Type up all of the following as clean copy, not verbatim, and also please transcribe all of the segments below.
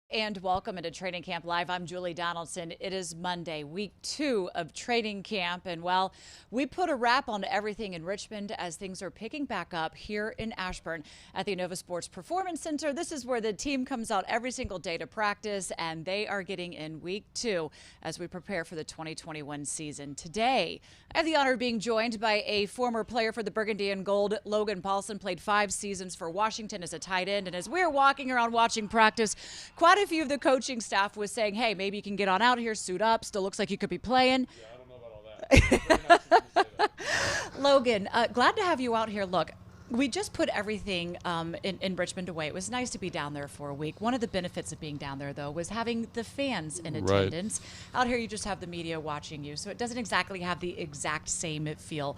And welcome into Training Camp Live. I'm Julie Donaldson. It is Monday, week 2 of training camp. And well, we put a wrap on everything in Richmond as things are picking back up here in Ashburn at the Innova Sports Performance Center. This is where the team comes out every single day to practice, and they are getting in week 2 as we prepare for the 2021 season. Today, I have the honor of being joined by a former player for the Burgundy and Gold. Logan Paulson played 5 seasons for Washington as a tight end. And as we're walking around watching practice, quite a few of the coaching staff was saying, hey, maybe you can get on out here, suit up. Still looks like you could be playing. Yeah, I don't know about all that. Nice of you to say that. Logan, glad to have you out here. Look, we just put everything in Richmond away. It was nice to be down there for a week. One of the benefits of being down there, though, was having the fans in attendance. Right. Out here, you just have the media watching you, so it doesn't exactly have the exact same feel.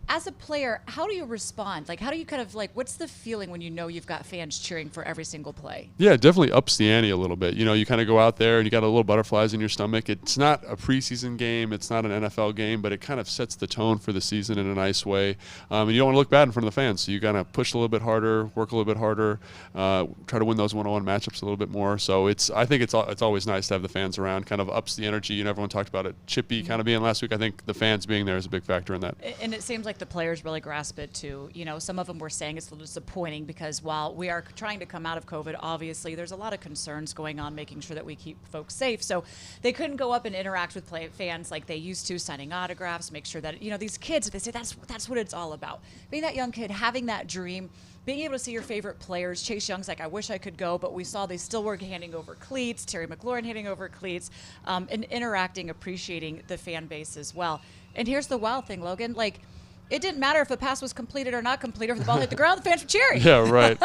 As a player, how do you respond? Like, how do you kind of, like, what's the feeling when you know you've got fans cheering for every single play? Yeah, it definitely ups the ante a little bit. You know, you kind of go out there and you got a little butterflies in your stomach. It's not a preseason game. It's not an NFL game, but it kind of sets the tone for the season in a nice way. And you don't want to look bad in front of the fans, so you got to push a little bit harder, work a little bit harder, try to win those one-on-one matchups a little bit more. So I think it's always nice to have the fans around. Kind of ups the energy. You know, everyone talked about it. Chippy kind of being last week. I think the fans being there is a big factor in that. And it seems like the players really grasp it too. You know, some of them were saying it's a little disappointing because while we are trying to come out of COVID, obviously there's a lot of concerns going on, making sure that we keep folks safe. So they couldn't go up and interact with fans like they used to, signing autographs, make sure that, you know, these kids, they say that's what it's all about. Being that young kid, having that dream, being able to see your favorite players. Chase Young's like, I wish I could go, but we saw they still were handing over cleats, Terry McLaurin handing over cleats, and interacting, appreciating the fan base as well. And here's the wild thing, Logan, like, it didn't matter if the pass was completed or not completed. If the ball hit the ground, the fans were cheering. Yeah, right.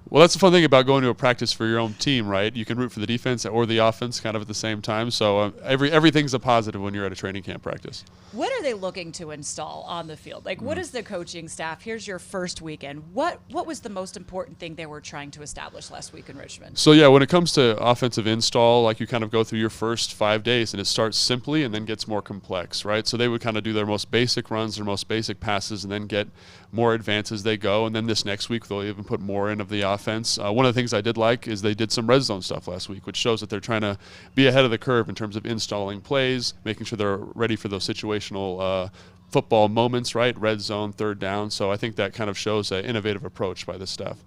Well, that's the fun thing about going to a practice for your own team, right? You can root for the defense or the offense kind of at the same time. So everything's a positive when you're at a training camp practice. What are they looking to install on the field? Like, what is the coaching staff? Here's your first weekend. What was the most important thing they were trying to establish last week in Richmond? So, yeah, when it comes to offensive install, like you kind of go through your first 5 days, and it starts simply and then gets more complex, right? So they would kind of do their most basic runs, their most basic passes, and then get more advanced as they go. And then this next week, they'll even put more in of the offense. One of the things I did like is they did some red zone stuff last week, which shows that they're trying to be ahead of the curve in terms of installing plays, making sure they're ready for those situational football moments, right? Red zone, third down. So I think that kind of shows an innovative approach by the staff.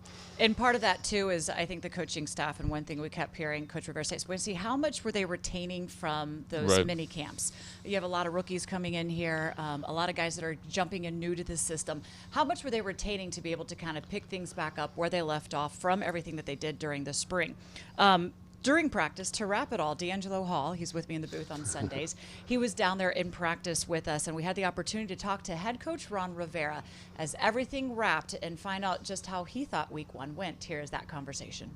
And part of that, too, is I think the coaching staff, and one thing we kept hearing Coach Rivera say, we see how much were they retaining from those mini camps. You have a lot of rookies coming in here, a lot of guys that are jumping in new to the system. How much were they retaining to be able to kind of pick things back up where they left off from everything that they did during the spring? During practice, to wrap it all, D'Angelo Hall, he's with me in the booth on Sundays, he was down there in practice with us, and we had the opportunity to talk to head coach Ron Rivera as everything wrapped and find out just how he thought week 1 went. Here's that conversation.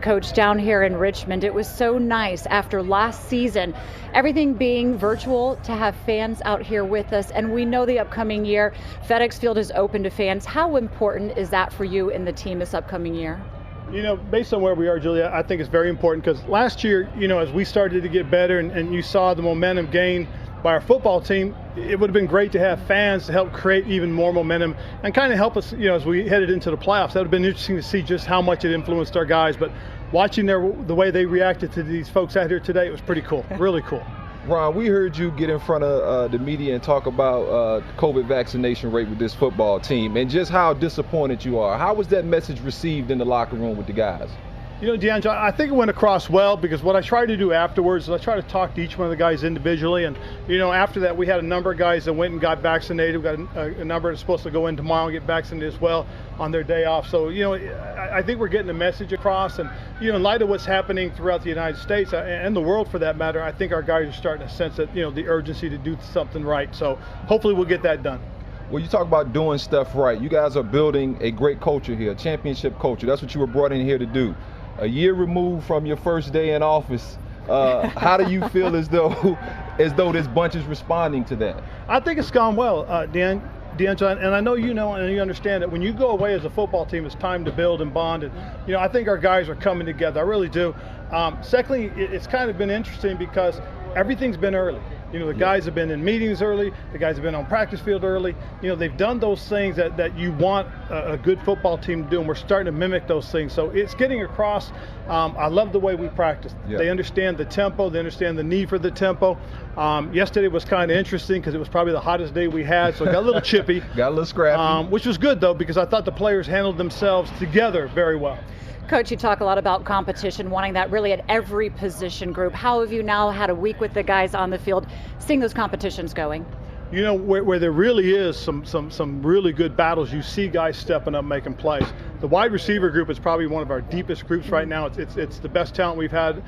Coach, down here in Richmond. It was so nice after last season, everything being virtual, to have fans out here with us. And we know the upcoming year, FedEx Field is open to fans. How important is that for you and the team this upcoming year? You know, based on where we are, Julia, I think it's very important because last year, you know, as we started to get better and you saw the momentum gain by our football team, it would have been great to have fans to help create even more momentum and kind of help us, you know, as we headed into the playoffs. That would have been interesting to see just how much it influenced our guys. But watching the way they reacted to these folks out here today, it was pretty cool, really cool. Ron, we heard you get in front of the media and talk about COVID vaccination rate with this football team and just how disappointed you are. How was that message received in the locker room with the guys? You know, D'Angelo, I think it went across well because what I tried to do afterwards is I tried to talk to each one of the guys individually. And, you know, after that, we had a number of guys that went and got vaccinated. We got a number that's supposed to go in tomorrow and get vaccinated as well on their day off. So, you know, I think we're getting the message across. And, you know, in light of what's happening throughout the United States and the world for that matter, I think our guys are starting to sense that, you know, the urgency to do something right. So hopefully we'll get that done. Well, you talk about doing stuff right. You guys are building a great culture here, a championship culture. That's what you were brought in here to do. A year removed from your first day in office, how do you feel as though this bunch is responding to that? I think it's gone well, D'Angelo, and I know you know and you understand that when you go away as a football team, it's time to build and bond. And, you know, I think our guys are coming together. I really do. Secondly, it's kind of been interesting because everything's been early. You know, the guys have been in meetings early. The guys have been on practice field early. You know, they've done those things that you want a good football team to do, and we're starting to mimic those things. So it's getting across. I love the way we practice. Yeah. They understand the tempo. They understand the need for the tempo. Yesterday was kind of interesting because it was probably the hottest day we had, so it got a little chippy. Got a little scrappy. Which was good, though, because I thought the players handled themselves together very well. Coach, you talk a lot about competition, wanting that really at every position group. How have you now had a week with the guys on the field, seeing those competitions going? You know, where there really is some really good battles, you see guys stepping up, making plays. The wide receiver group is probably one of our deepest groups right now. It's the best talent we've had,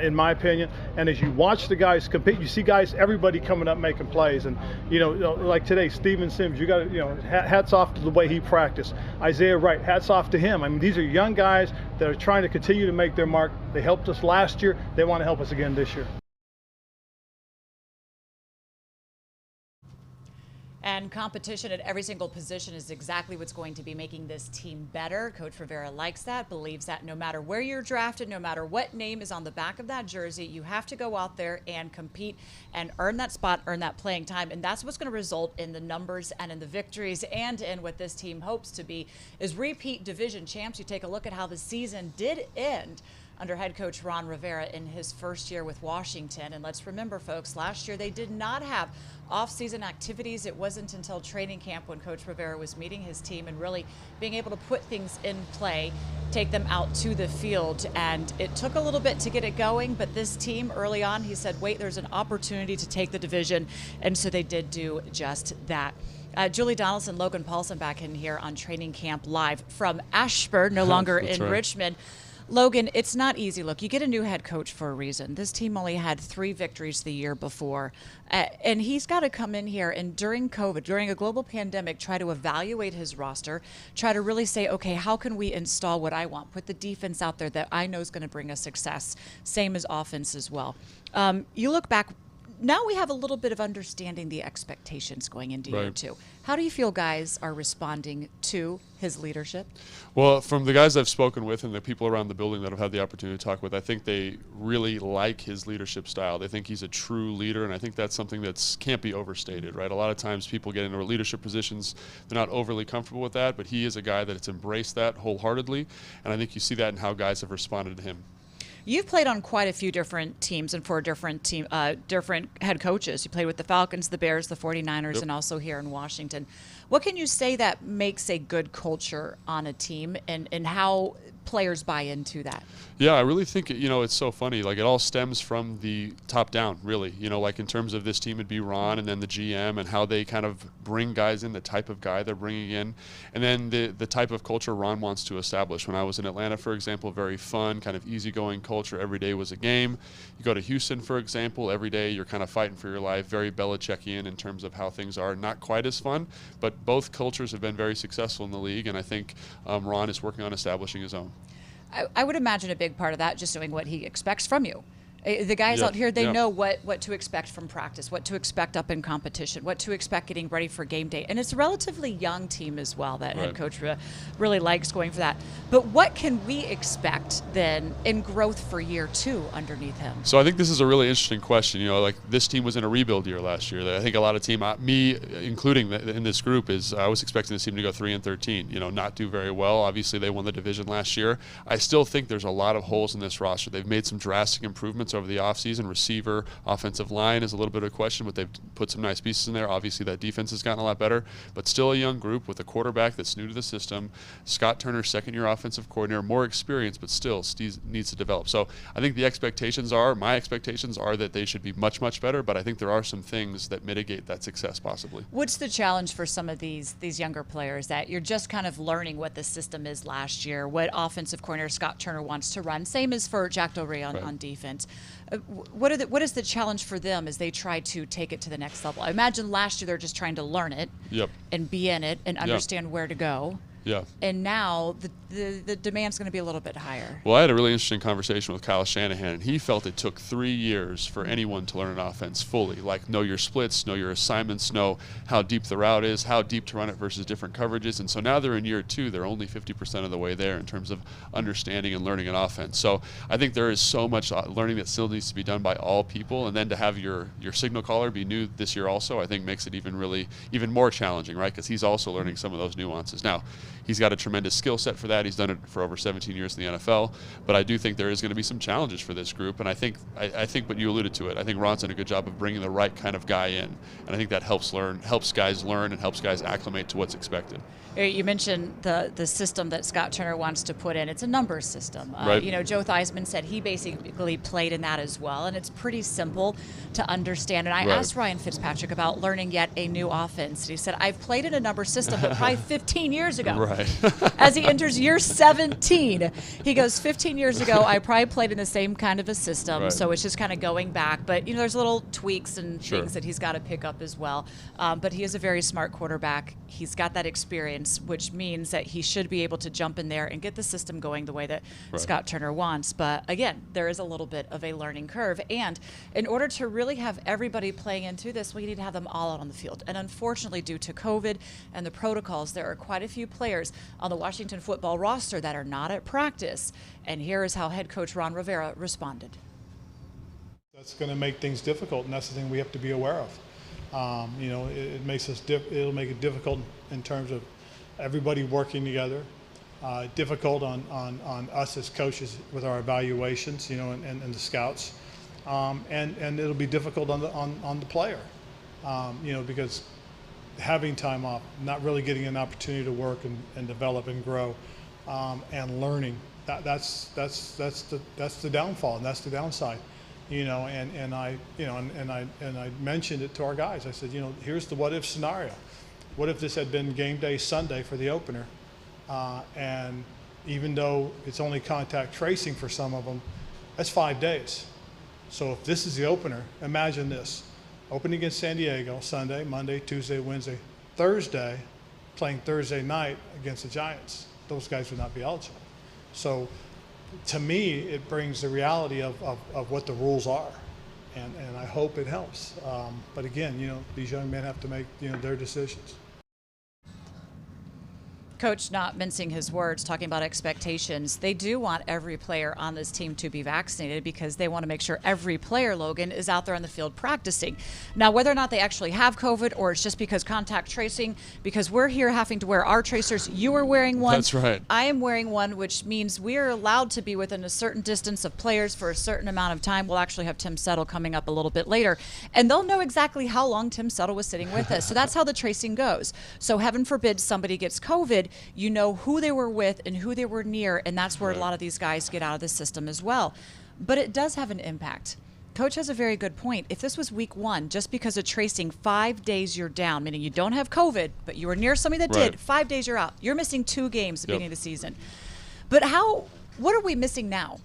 in my opinion. And as you watch the guys compete, you see guys, everybody coming up making plays. And, you know, like today, Steven Sims, you got to, you know, hats off to the way he practiced. Isaiah Wright, hats off to him. I mean, these are young guys that are trying to continue to make their mark. They helped us last year. They want to help us again this year. And competition at every single position is exactly what's going to be making this team better. Coach Rivera likes that, believes that no matter where you're drafted, no matter what name is on the back of that jersey, you have to go out there and compete and earn that spot, earn that playing time. And that's what's going to result in the numbers and in the victories and in what this team hopes to be is repeat division champs. You take a look at how the season did end under head coach Ron Rivera in his first year with Washington. And let's remember, folks, last year they did not have off-season activities. It wasn't until training camp when Coach Rivera was meeting his team and really being able to put things in play, take them out to the field. And it took a little bit to get it going, but this team early on, he said, wait, there's an opportunity to take the division. And so they did do just that. Julie Donaldson, Logan Paulson back in here on Training Camp Live from Ashburn, no longer in Richmond. Logan, it's not easy. Look, you get a new head coach for a reason. This team only had 3 victories the year before. And he's got to come in here and during COVID, during a global pandemic, try to evaluate his roster, try to really say, okay, how can we install what I want? Put the defense out there that I know is going to bring us success. Same as offense as well. You look back, now we have a little bit of understanding the expectations going into year 2. How do you feel guys are responding to his leadership? Well, from the guys I've spoken with and the people around the building that I've had the opportunity to talk with, I think they really like his leadership style. They think he's a true leader, and I think that's something that can't be overstated, right? A lot of times people get into leadership positions, they're not overly comfortable with that, but he is a guy that's embraced that wholeheartedly, and I think you see that in how guys have responded to him. You've played on quite a few different teams and for different head coaches. You played with the Falcons, the Bears, the 49ers, and also here in Washington. What can you say that makes a good culture on a team and how players buy into that? Yeah, I really think, it's so funny. Like, it all stems from the top down, really. Like in terms of this team, it'd be Ron and then the GM and how they kind of bring guys in, the type of guy they're bringing in, and then the type of culture Ron wants to establish. When I was in Atlanta, for example, very fun, kind of easygoing culture. Every day was a game. You go to Houston, for example, every day you're kind of fighting for your life. Very Belichickian in terms of how things are. Not quite as fun, but both cultures have been very successful in the league, and I think Ron is working on establishing his own. I would imagine a big part of that just knowing what he expects from you. The guys out here, they know what to expect from practice, what to expect up in competition, what to expect getting ready for game day. And it's a relatively young team as well that head coach really likes going for that. But what can we expect then in growth for year 2 underneath him? So I think this is a really interesting question. Like this team was in a rebuild year last year. I think a lot of team, me including in this group, I was expecting this team to go 3-13. Not do very well. Obviously, they won the division last year. I still think there's a lot of holes in this roster. They've made some drastic improvements over the offseason. Receiver, offensive line is a little bit of a question, but they've put some nice pieces in there. Obviously, that defense has gotten a lot better, but still a young group with a quarterback that's new to the system. Scott Turner, second-year offensive coordinator, more experience, but still needs to develop. So I think my expectations are that they should be much, much better, but I think there are some things that mitigate that success possibly. What's the challenge for some of these younger players that you're just kind of learning what the system is last year, what offensive coordinator Scott Turner wants to run? Same as for Jack Del Rey on defense. What is the challenge for them as they try to take it to the next level? I imagine last year they're just trying to learn it and be in it and understand where to go. Yeah. And now the demand's going to be a little bit higher. Well, I had a really interesting conversation with Kyle Shanahan, and he felt it took 3 years for anyone to learn an offense fully. Like, know your splits, know your assignments, know how deep the route is, how deep to run it versus different coverages. And so now they're in year 2. They're only 50% of the way there in terms of understanding and learning an offense. So I think there is so much learning that still needs to be done by all people. And then to have your signal caller be new this year also, I think makes it even more challenging, right? Because he's also learning some of those nuances. Now, he's got a tremendous skill set for that. He's done it for over 17 years in the NFL. But I do think there is going to be some challenges for this group. And I think what you alluded to it. I think Ron's done a good job of bringing the right kind of guy in. And I think that helps guys learn and helps guys acclimate to what's expected. You mentioned the system that Scott Turner wants to put in. It's a numbers system. Right. Joe Theismann said he basically played in that as well, and it's pretty simple to understand. And I asked Ryan Fitzpatrick about learning yet a new offense. He said, I've played in a number system, but probably 15 years ago. Right. As he enters year 17, he goes, 15 years ago, I probably played in the same kind of a system, so it's just kind of going back. But, there's little tweaks and things that he's got to pick up as well. But he is a very smart quarterback. He's got that experience, which means that he should be able to jump in there and get the system going the way that Scott Turner wants. But again, there is a little bit of a learning curve. And in order to really have everybody playing into this, we need to have them all out on the field. And unfortunately, due to COVID and the protocols, there are quite a few players on the Washington football roster that are not at practice. And here is how head coach Ron Rivera responded. That's going to make things difficult, and that's the thing we have to be aware of. It makes it'll make it difficult in terms of everybody working together, difficult on us as coaches with our evaluations, and the scouts, and it'll be difficult on the player, because having time off, not really getting an opportunity to work and develop and grow, and learning. That's the downfall, and that's the downside. And I mentioned it to our guys. I said, here's the what if scenario. What if this had been game day Sunday for the opener, and even though it's only contact tracing for some of them, that's 5 days. So if this is the opener, imagine this. Opening against San Diego Sunday, Monday, Tuesday, Wednesday, Thursday, playing Thursday night against the Giants. Those guys would not be eligible. So to me, it brings the reality of what the rules are. And I hope it helps. But again, these young men have to make, their decisions. Coach, not mincing his words, talking about expectations, they do want every player on this team to be vaccinated because they want to make sure every player, Logan, is out there on the field practicing. Now, whether or not they actually have COVID or it's just because contact tracing, because we're here having to wear our tracers, you are wearing one. That's right. I am wearing one, which means we are allowed to be within a certain distance of players for a certain amount of time. We'll actually have Tim Settle coming up a little bit later, and they'll know exactly how long Tim Settle was sitting with us. So that's how the tracing goes. So heaven forbid somebody gets COVID, you know who they were with and who they were near, and that's where a lot of these guys get out of the system as well. But it does have an impact. Coach has a very good point. If this was week 1, just because of tracing, 5 days you're down, meaning you don't have COVID, but you were near somebody that did, 5 days you're out. You're missing 2 games at the beginning of the season. But what are we missing now?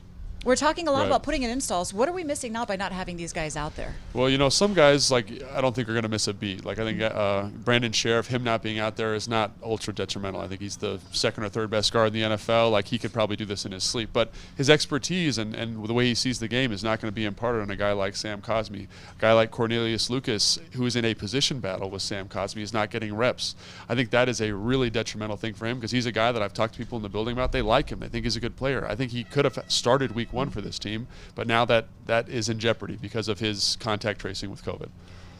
We're talking a lot Right. about putting in installs. What are we missing now by not having these guys out there? Well, you know, some guys, like, I don't think are going to miss a beat. Like, I think Brandon Sheriff, him not being out there is not ultra detrimental. I think he's the second or third best guard in the NFL. Like, he could probably do this in his sleep. But his expertise and the way he sees the game is not going to be imparted on a guy like Sam Cosmi. A guy like Cornelius Lucas, who is in a position battle with Sam Cosmi, is not getting reps. I think that is a really detrimental thing for him, because he's a guy that I've talked to people in the building about. They like him. They think he's a good player. I think he could have started week 1 for this team, but now that is in jeopardy because of his contact tracing with COVID.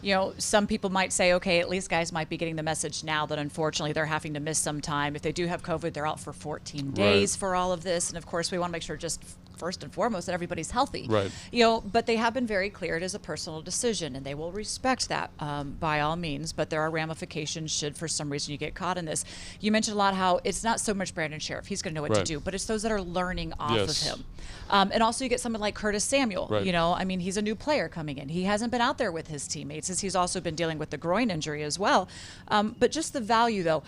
You know, some people might say, okay, at least guys might be getting the message now that unfortunately they're having to miss some time. If they do have COVID, they're out for 14 days Right. for all of this. And of course, we want to make sure just first and foremost that everybody's healthy. Right. You know, but they have been very clear it is a personal decision, and they will respect that by all means. But there are ramifications should for some reason you get caught in this. You mentioned a lot how it's not so much Brandon Sheriff, he's going to know what to Right. do, but it's those that are learning off Yes. of him. And also you get someone like Curtis Samuel. Right. You know, I mean, he's a new player coming in. He hasn't been out there with his teammates, as he's also been dealing with the groin injury as well. But just the value, though,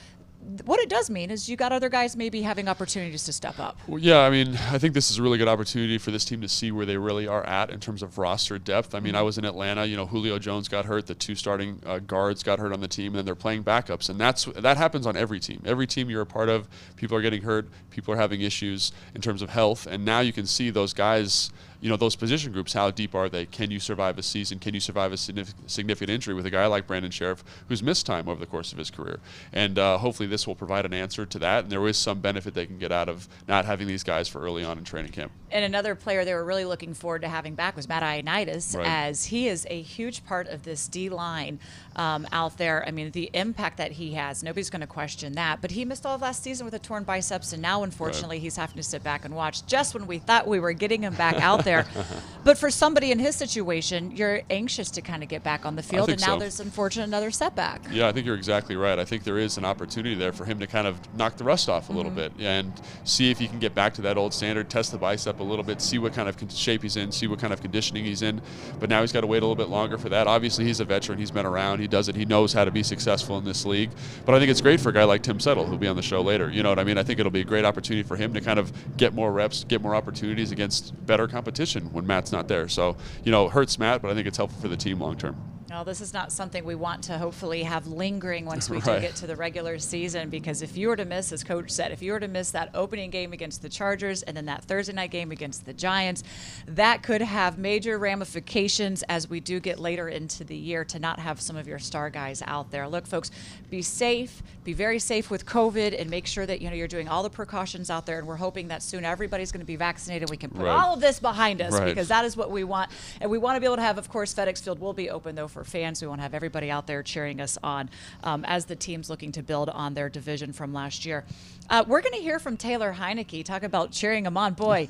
what it does mean is you got other guys maybe having opportunities to step up. Well, yeah, I mean, I think this is a really good opportunity for this team to see where they really are at in terms of roster depth. I mean, I was in Atlanta. You know, Julio Jones got hurt. The 2 starting guards got hurt on the team, and then they're playing backups. And that happens on every team. Every team you're a part of, people are getting hurt. People are having issues in terms of health. And now you can see those guys, you know, those position groups, how deep are they? Can you survive a season? Can you survive a significant injury with a guy like Brandon Sheriff, who's missed time over the course of his career? And hopefully this will provide an answer to that, and there is some benefit they can get out of not having these guys for early on in training camp. And another player they were really looking forward to having back was Matt Ioannidis, Right. as he is a huge part of this D-line out there. I mean, the impact that he has, nobody's going to question that. But he missed all of last season with a torn biceps, and now, unfortunately, he's having to sit back and watch just when we thought we were getting him back out there. But for somebody in his situation, you're anxious to kind of get back on the field, and think now so. there's unfortunately another setback. Yeah, I think you're exactly right. I think there is an opportunity there for him to kind of knock the rust off a little bit and see if he can get back to that old standard, test the bicep a little bit, see what kind of shape he's in, see what kind of conditioning he's in. But now he's got to wait a little bit longer for that. Obviously, he's a veteran. He's been around. He does it. He knows how to be successful in this league. But I think it's great for a guy like Tim Settle, who'll be on the show later. You know what I mean? I think it'll be a great opportunity for him to kind of get more reps, get more opportunities against better competition when Matt's not there. So, you know, it hurts Matt, but I think it's helpful for the team long term. No, this is not something we want to hopefully have lingering once we do Right. get to the regular season, because if you were to miss, as Coach said, if you were to miss that opening game against the Chargers and then that Thursday night game against the Giants, that could have major ramifications as we do get later into the year to not have some of your star guys out there. Look, folks, be safe, be very safe with COVID, and make sure that, you know, you're doing all the precautions out there, and we're hoping that soon everybody's going to be vaccinated. We can put Right. all of this behind us, Right. because that is what we want. And we want to be able to have, of course, FedEx Field will be open, though, for fans. We want to have everybody out there cheering us on as the team's looking to build on their division from last year. We're going to hear from Taylor Heineke. Talk about cheering him on. Boy,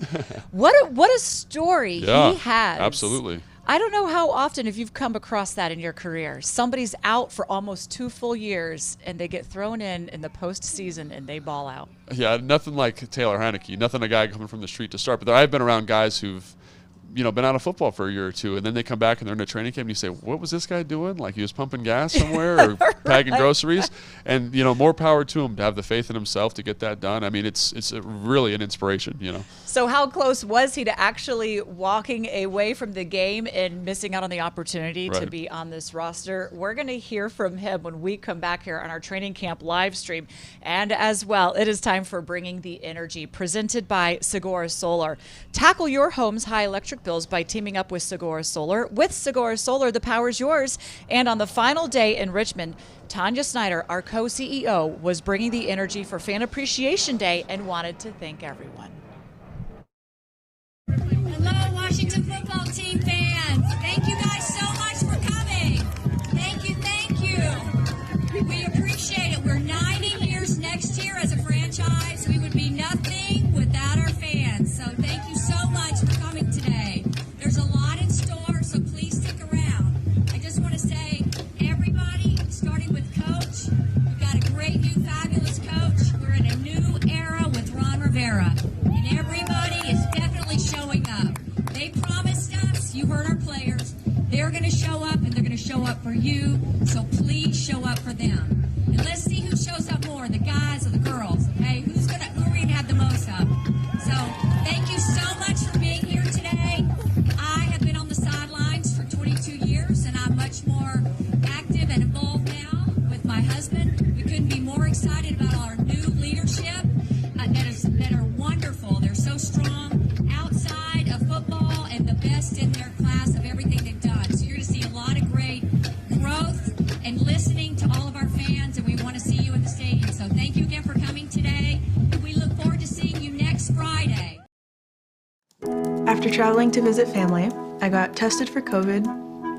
what a story Yeah, he has. absolutely. I don't know how often, if you've come across that in your career, somebody's out for almost 2 full years and they get thrown in the postseason and they ball out. Yeah, nothing like Taylor Heineke. Nothing a guy coming from the street to start. But I've been around guys who've, you know, been out of football for a year or two, and then they come back and they're in a training camp and you say, what was this guy doing? Like he was pumping gas somewhere or packing groceries? And, you know, more power to him to have the faith in himself to get that done. I mean, it's really an inspiration, you know. So how close was he to actually walking away from the game and missing out on the opportunity to Right. be on this roster? We're going to hear from him when we come back here on our training camp live stream. And as well, it is time for Bringing the Energy, presented by Segura Solar. Tackle your home's high electric bills by teaming up with Segura Solar. With Segura Solar, the power's yours. And on the final day in Richmond, Tanya Snyder, our co-CEO, was bringing the energy for Fan Appreciation Day and wanted to thank everyone. Hello, Washington football team fans. Thank you guys so much for coming. Thank you, thank you. We appreciate it. We're 90 years next year as a franchise. We would be nothing without our fans. So thank you so much for coming today. There's a lot in store, so please stick around. I just want to say, everybody, starting with Coach, we've got a great new fabulous coach. We're in a new era with Ron Rivera. And everybody is definitely showing up. They promised us, you heard our players, they're going to show up and they're going to show up for you. So please show up for them. And let's see who shows up more, the guys or the girls, okay? Who are we going to have the most of? So thank you so much for being here traveling to visit family, I got tested for COVID,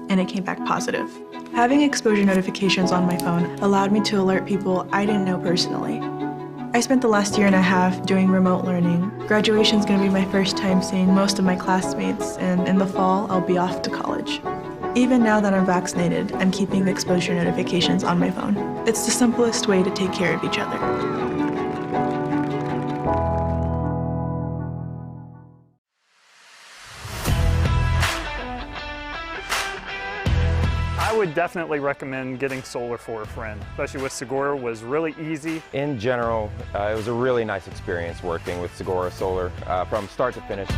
and it came back positive. Having exposure notifications on my phone allowed me to alert people I didn't know personally. I spent the last year and a half doing remote learning. Graduation's gonna be my first time seeing most of my classmates, and in the fall, I'll be off to college. Even now that I'm vaccinated, I'm keeping the exposure notifications on my phone. It's the simplest way to take care of each other. I would definitely recommend getting solar for a friend, especially with Segura. Was really easy. In general, it was a really nice experience working with Segura Solar from start to finish.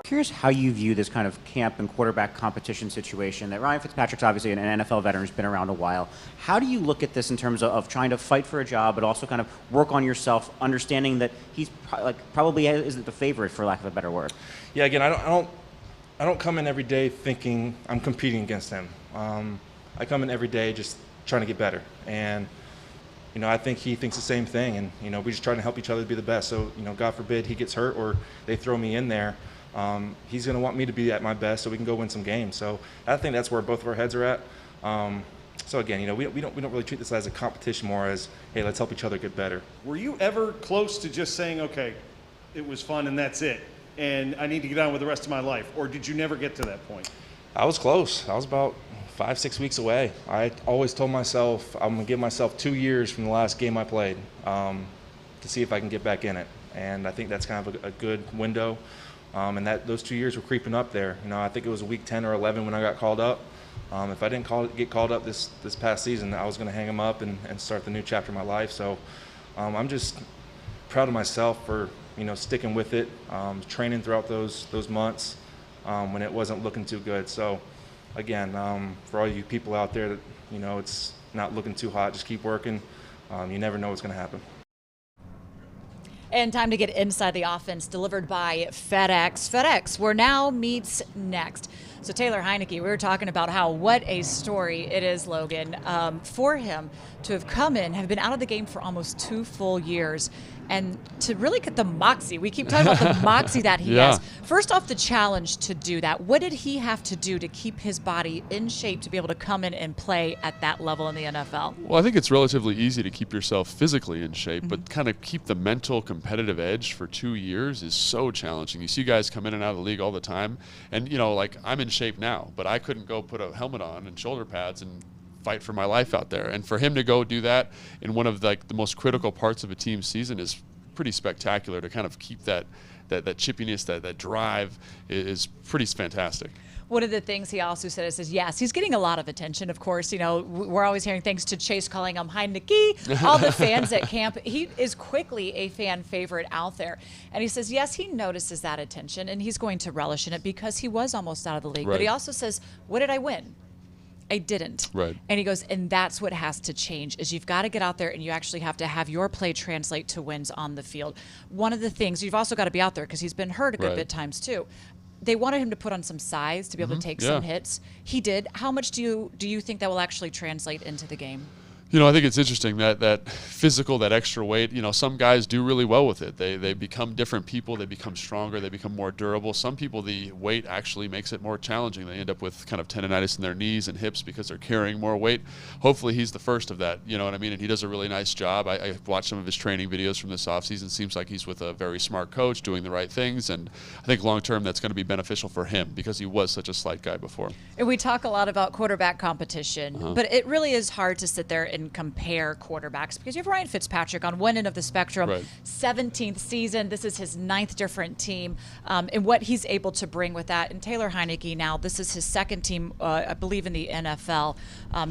Curious how you view this kind of camp and quarterback competition situation that Ryan Fitzpatrick's obviously an NFL veteran who's been around a while. How do you look at this in terms of trying to fight for a job, but also kind of work on yourself, understanding that he's probably isn't the favorite, for lack of a better word? Yeah, again, I don't come in every day thinking I'm competing against him. I come in every day just trying to get better, and I think he thinks the same thing, and we just try to help each other to be the best. So God forbid he gets hurt or they throw me in there. He's going to want me to be at my best so we can go win some games. So I think that's where both of our heads are at. So again, we don't really treat this as a competition, more as, hey, let's help each other get better. Were you ever close to just saying, okay, it was fun and that's it, and I need to get on with the rest of my life? Or did you never get to that point? I was close. I was about 5-6 weeks away. I always told myself I'm going to give myself 2 years from the last game I played to see if I can get back in it. And I think that's kind of a good window. And those 2 years were creeping up there. I think it was week 10 or 11 when I got called up. If I didn't get called up this past season, I was going to hang them up and start the new chapter of my life. So I'm just proud of myself for sticking with it, training throughout those months when it wasn't looking too good. So again, for all you people out there that it's not looking too hot, just keep working. You never know what's going to happen. And time to get inside the offense, delivered by FedEx. FedEx, where now meets next. So Taylor Heineke, we were talking about what a story it is, Logan, for him to have come in, have been out of the game for almost 2 full years, and to really get the moxie. We keep talking about the moxie that he has. First off, the challenge to do that. What did he have to do to keep his body in shape to be able to come in and play at that level in the NFL? Well, I think it's relatively easy to keep yourself physically in shape, but kind of keep the mental competitive edge for 2 years is so challenging. You see guys come in and out of the league all the time, and I'm in shape now, but I couldn't go put a helmet on and shoulder pads and fight for my life out there. And for him to go do that in one of the most critical parts of a team's season is pretty spectacular. To kind of keep that chippiness, that drive is pretty fantastic. One of the things he also said is, yes, he's getting a lot of attention. Of course, we're always hearing thanks to Chase calling him Heineke, all the fans at camp. He is quickly a fan favorite out there. And he says, yes, he notices that attention, and he's going to relish in it because he was almost out of the league. Right. But he also says, what did I win? I didn't. Right. And he goes, and that's what has to change, is you've got to get out there and you actually have to have your play translate to wins on the field. One of the things, you've also got to be out there because he's been hurt a good bit times too. They wanted him to put on some size to be able to take some hits. He did. How much do you think that will actually translate into the game? I think it's interesting that physical, that extra weight, some guys do really well with it. They become different people. They become stronger. They become more durable. Some people, the weight actually makes it more challenging. They end up with kind of tendonitis in their knees and hips because they're carrying more weight. Hopefully he's the first of that, you know what I mean? And he does a really nice job. I watched some of his training videos from this offseason. Seems like he's with a very smart coach doing the right things. And I think long term that's going to be beneficial for him because he was such a slight guy before. And we talk a lot about quarterback competition, but it really is hard to sit there and compare quarterbacks because you have Ryan Fitzpatrick on one end of the spectrum, Right. 17th season. This is his 9th different team, and what he's able to bring with that. And Taylor Heineke now, this is his second team, I believe, in the NFL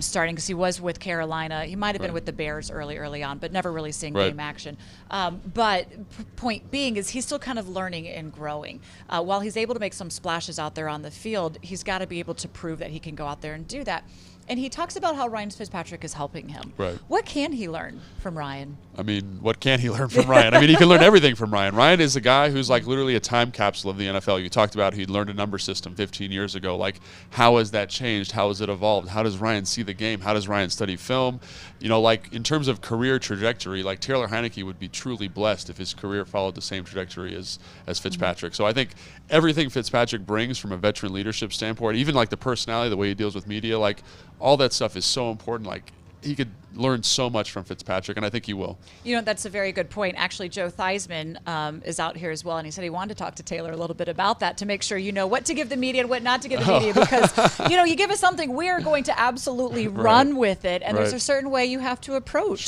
starting because he was with Carolina. He might have been with the Bears early on, but never really seeing game action. But point being is he's still kind of learning and growing. While he's able to make some splashes out there on the field, he's got to be able to prove that he can go out there and do that. And he talks about how Ryan Fitzpatrick is helping him. Right. What can he learn from Ryan? I mean, what can he learn from Ryan? I mean, he can learn everything from Ryan. Ryan is a guy who's like literally a time capsule of the NFL. You talked about he learned a number system 15 years ago. Like, how has that changed? How has it evolved? How does Ryan see the game? How does Ryan study film? Like in terms of career trajectory, like Taylor Heineke would be truly blessed if his career followed the same trajectory as Fitzpatrick. So I think everything Fitzpatrick brings from a veteran leadership standpoint, even like the personality, the way he deals with media, like all that stuff is so important. Like he could learn so much from Fitzpatrick, and I think he will. That's a very good point. Actually, Joe Theismann is out here as well, and he said he wanted to talk to Taylor a little bit about that to make sure you know what to give the media and what not to give the media because, you give us something, we're going to absolutely run with it, and there's a certain way you have to approach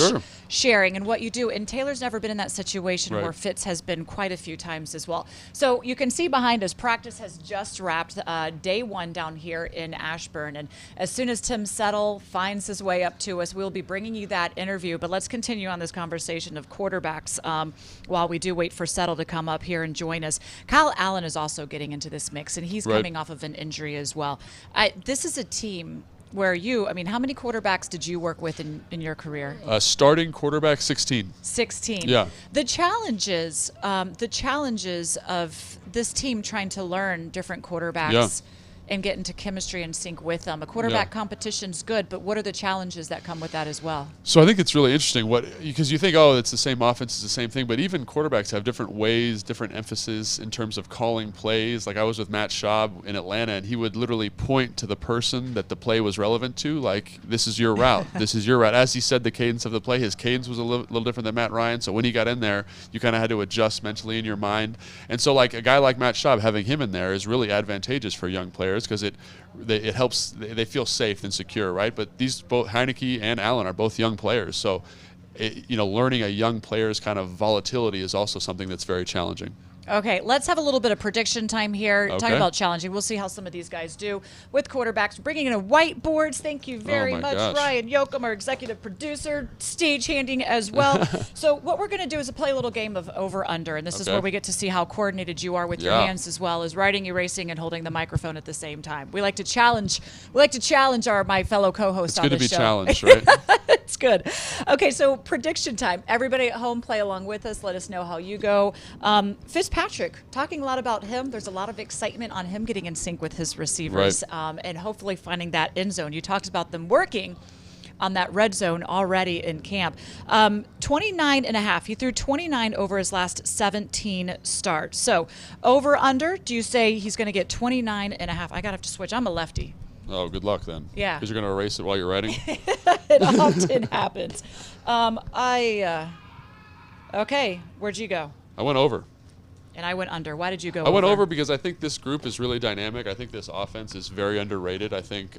sharing and what you do. And Taylor's never been in that situation where Fitz has been quite a few times as well. So you can see behind us, practice has just wrapped day one down here in Ashburn, and as soon as Tim Settle finds his way up to us, we'll be bringing you that interview. But let's continue on this conversation of quarterbacks while we do wait for Settle to come up here and join us. Kyle Allen is also getting into this mix, and he's coming off of an injury as well. This is a team where how many quarterbacks did you work with in your career? Starting quarterback, 16. 16. Yeah. The challenges of this team trying to learn different quarterbacks and get into chemistry and sync with them. A quarterback competition's good, but what are the challenges that come with that as well? So I think it's really interesting because you think, it's the same offense, it's the same thing, but even quarterbacks have different ways, different emphasis in terms of calling plays. Like I was with Matt Schaub in Atlanta, and he would literally point to the person that the play was relevant to, like, this is your route, this is your route. As he said the cadence of the play, his cadence was a little different than Matt Ryan, so when he got in there, you kind of had to adjust mentally in your mind. And so like a guy like Matt Schaub, having him in there is really advantageous for young players because it helps, they feel safe and secure, right? But these both Heineke and Allen are both young players, so learning a young player's kind of volatility is also something that's very challenging. Okay, let's have a little bit of prediction time here. Okay. Talking about challenging, we'll see how some of these guys do with quarterbacks. Bringing in a whiteboards. Thank you very much, Ryan Yoakum, our executive producer, stagehand as well. So what we're going to do is play a little game of over/under, and this is where we get to see how coordinated you are with your hands as well as writing, erasing, and holding the microphone at the same time. We like to challenge. My fellow co-hosts on this show. It's good to be challenged, right? It's good. Okay, so prediction time. Everybody at home, play along with us. Let us know how you go. Fitzpatrick, talking a lot about him. There's a lot of excitement on him getting in sync with his receivers and hopefully finding that end zone. You talked about them working on that red zone already in camp. 29.5. He threw 29 over his last 17 starts. So over under, do you say he's going to get 29.5? I got to have to switch. I'm a lefty. Oh, good luck then. Yeah. Because you're going to erase it while you're writing? It often happens. Okay, where'd you go? I went over. And I went under. Why did you go over? I went over because I think this group is really dynamic. I think this offense is very underrated. I think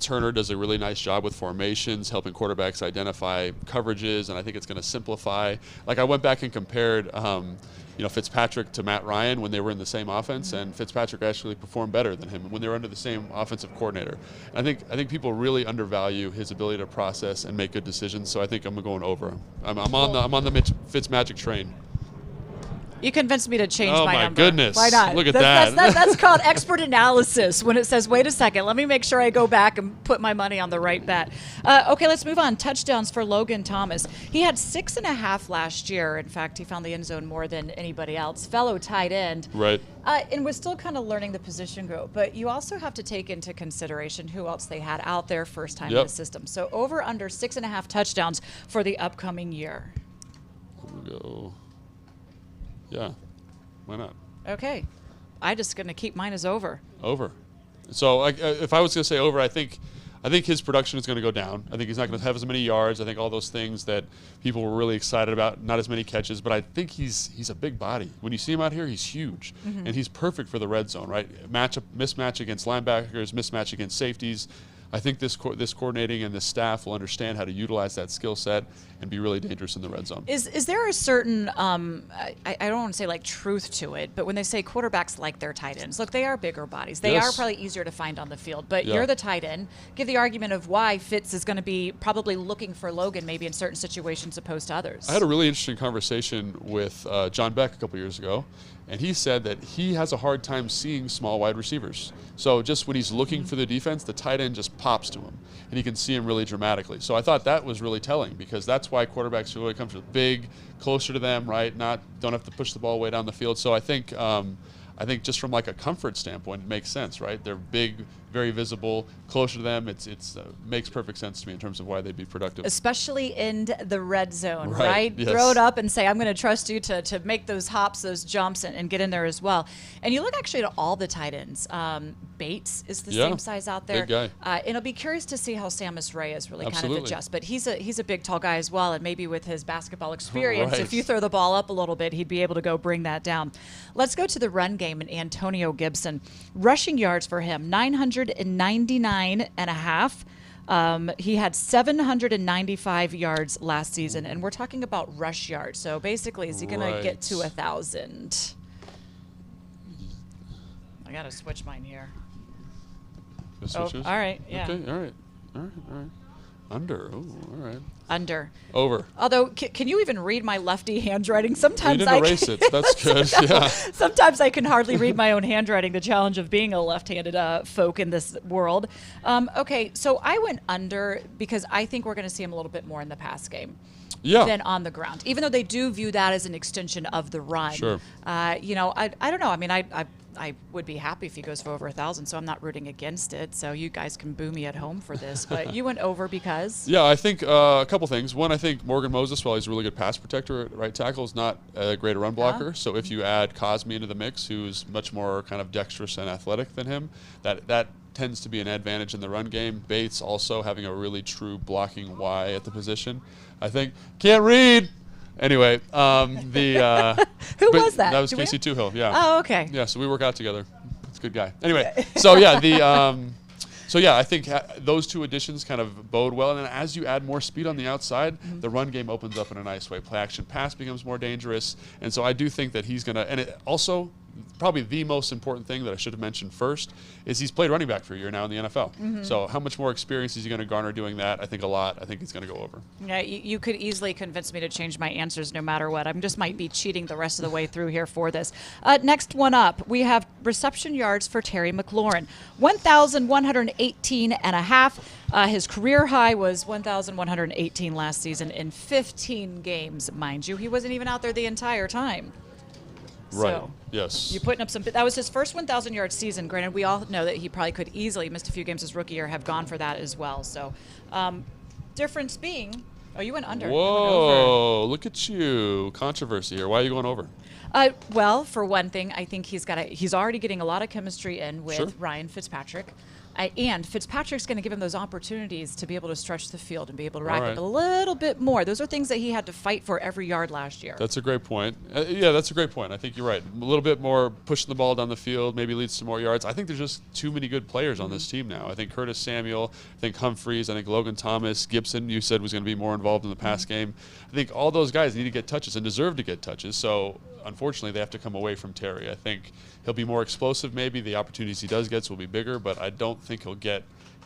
Turner does a really nice job with formations, helping quarterbacks identify coverages, and I think it's going to simplify. Like I went back and compared Fitzpatrick to Matt Ryan when they were in the same offense, and Fitzpatrick actually performed better than him when they were under the same offensive coordinator. And I think people really undervalue his ability to process and make good decisions, so I think I'm going over. I'm on the Fitzmagic train. You convinced me to change my number. Oh, my goodness. Why not? Look at That's called expert analysis when it says, wait a second, let me make sure I go back and put my money on the right bet. Okay, let's move on. Touchdowns for Logan Thomas. He had 6.5 last year. In fact, he found the end zone more than anybody else. Fellow tight end. Right. And was still kind of learning the position group. But you also have to take into consideration who else they had out there first time in the system. So over under 6.5 touchdowns for the upcoming year. We'll go. Yeah, why not? Okay. I'm just going to keep mine as over. Over. So if I was going to say over, I think his production is going to go down. I think he's not going to have as many yards. I think all those things that people were really excited about, not as many catches, but I think he's a big body. When you see him out here, he's huge. And he's perfect for the red zone, right? Mismatch against linebackers, mismatch against safeties. I think this coordinating and this staff will understand how to utilize that skill set and be really dangerous in the red zone. Is there a certain, I don't want to say like truth to it, but when they say quarterbacks like their tight ends, look, they are bigger bodies. They are probably easier to find on the field, but you're the tight end. Give the argument of why Fitz is going to be probably looking for Logan maybe in certain situations opposed to others. I had a really interesting conversation with John Beck a couple years ago, and he said that he has a hard time seeing small wide receivers. So just when he's looking for the defense, the tight end just pops to him, and he can see him really dramatically. So I thought that was really telling, because that's why quarterbacks really come to big, closer to them, right? Don't have to push the ball way down the field. So I think just from like a comfort standpoint, it makes sense, right? They're big, very visible, closer to them. It makes perfect sense to me in terms of why they'd be productive. Especially in the red zone, Right, right? yes. Throw it up and say, I'm going to trust you to make those hops, those jumps, and get in there as well. And you look actually at all the tight ends. Bates is the same size out there. Big guy. And I'll be curious to see how Samus Reyes really kind of Absolutely. adjusts. But he's a big, tall guy as well, and maybe with his basketball experience, Right. if you throw the ball up a little bit, he'd be able to go bring that down. Let's go to the run game and Antonio Gibson. Rushing yards for him, 999.5. He had 795 yards last season, and we're talking about rush yards. So basically, is he going to get to 1,000? I got to switch mine here. All right, yeah. Okay, all right. Under. Oh, all right. Under. Over. Although, can you even read my lefty handwriting? Sometimes You didn't erase it. That's good. Yeah. Sometimes I can hardly read my own handwriting, the challenge of being a left-handed folk in this world. Okay, so I went under because I think we're going to see him a little bit more in the pass game. Than on the ground, even though they do view that as an extension of the run. Sure. I don't know. I mean, I would be happy if he goes for over 1,000, so I'm not rooting against it. So you guys can boo me at home for this. But you went over because? Yeah, I think a couple things. One, I think Morgan Moses, while he's a really good pass protector at right tackle, is not a great run blocker. So if you add Cosme into the mix, who's much more kind of dexterous and athletic than him, that tends to be an advantage in the run game. Bates also having a really true blocking Y at the position. I think can't read. Anyway, who was that? That was Casey Tuhill. Yeah. Oh, okay. Yeah, so we work out together. He's a good guy. Anyway, so yeah, I think those two additions kind of bode well. And then as you add more speed on the outside, the run game opens up in a nice way. Play action pass becomes more dangerous. And so I do think that he's going to, and it also, probably the most important thing that I should have mentioned first is he's played running back for a year now in the NFL. So how much more experience is he going to garner doing that? I think a lot. I think he's going to go over. Yeah, you could easily convince me to change my answers no matter what. I just might be cheating the rest of the way through here for this. Next one up, we have reception yards for Terry McLaurin, 1,118.5. His career high was 1,118 last season in 15 games, mind you. He wasn't even out there the entire time. Right. So yes. You're putting up some. That was his first 1,000-yard season. Granted, we all know that he probably could easily missed a few games his rookie year, have gone for that as well. So, difference being, you went under. Whoa! Look at you. Controversy here. Why are you going over? Well, for one thing, I think he's already getting a lot of chemistry in with Ryan Fitzpatrick. And Fitzpatrick's going to give him those opportunities to be able to stretch the field and be able to rack up a little bit more. Those are things that he had to fight for every yard last year. That's a great point. Yeah, that's a great point. I think you're right. A little bit more pushing the ball down the field, maybe leads to more yards. I think there's just too many good players on this team now. I think Curtis Samuel, I think Humphreys, I think Logan Thomas, Gibson, you said was going to be more involved in the pass game. I think all those guys need to get touches and deserve to get touches. So unfortunately, they have to come away from Terry. I think he'll be more explosive maybe. The opportunities he does get will be bigger, but I don't think he'll get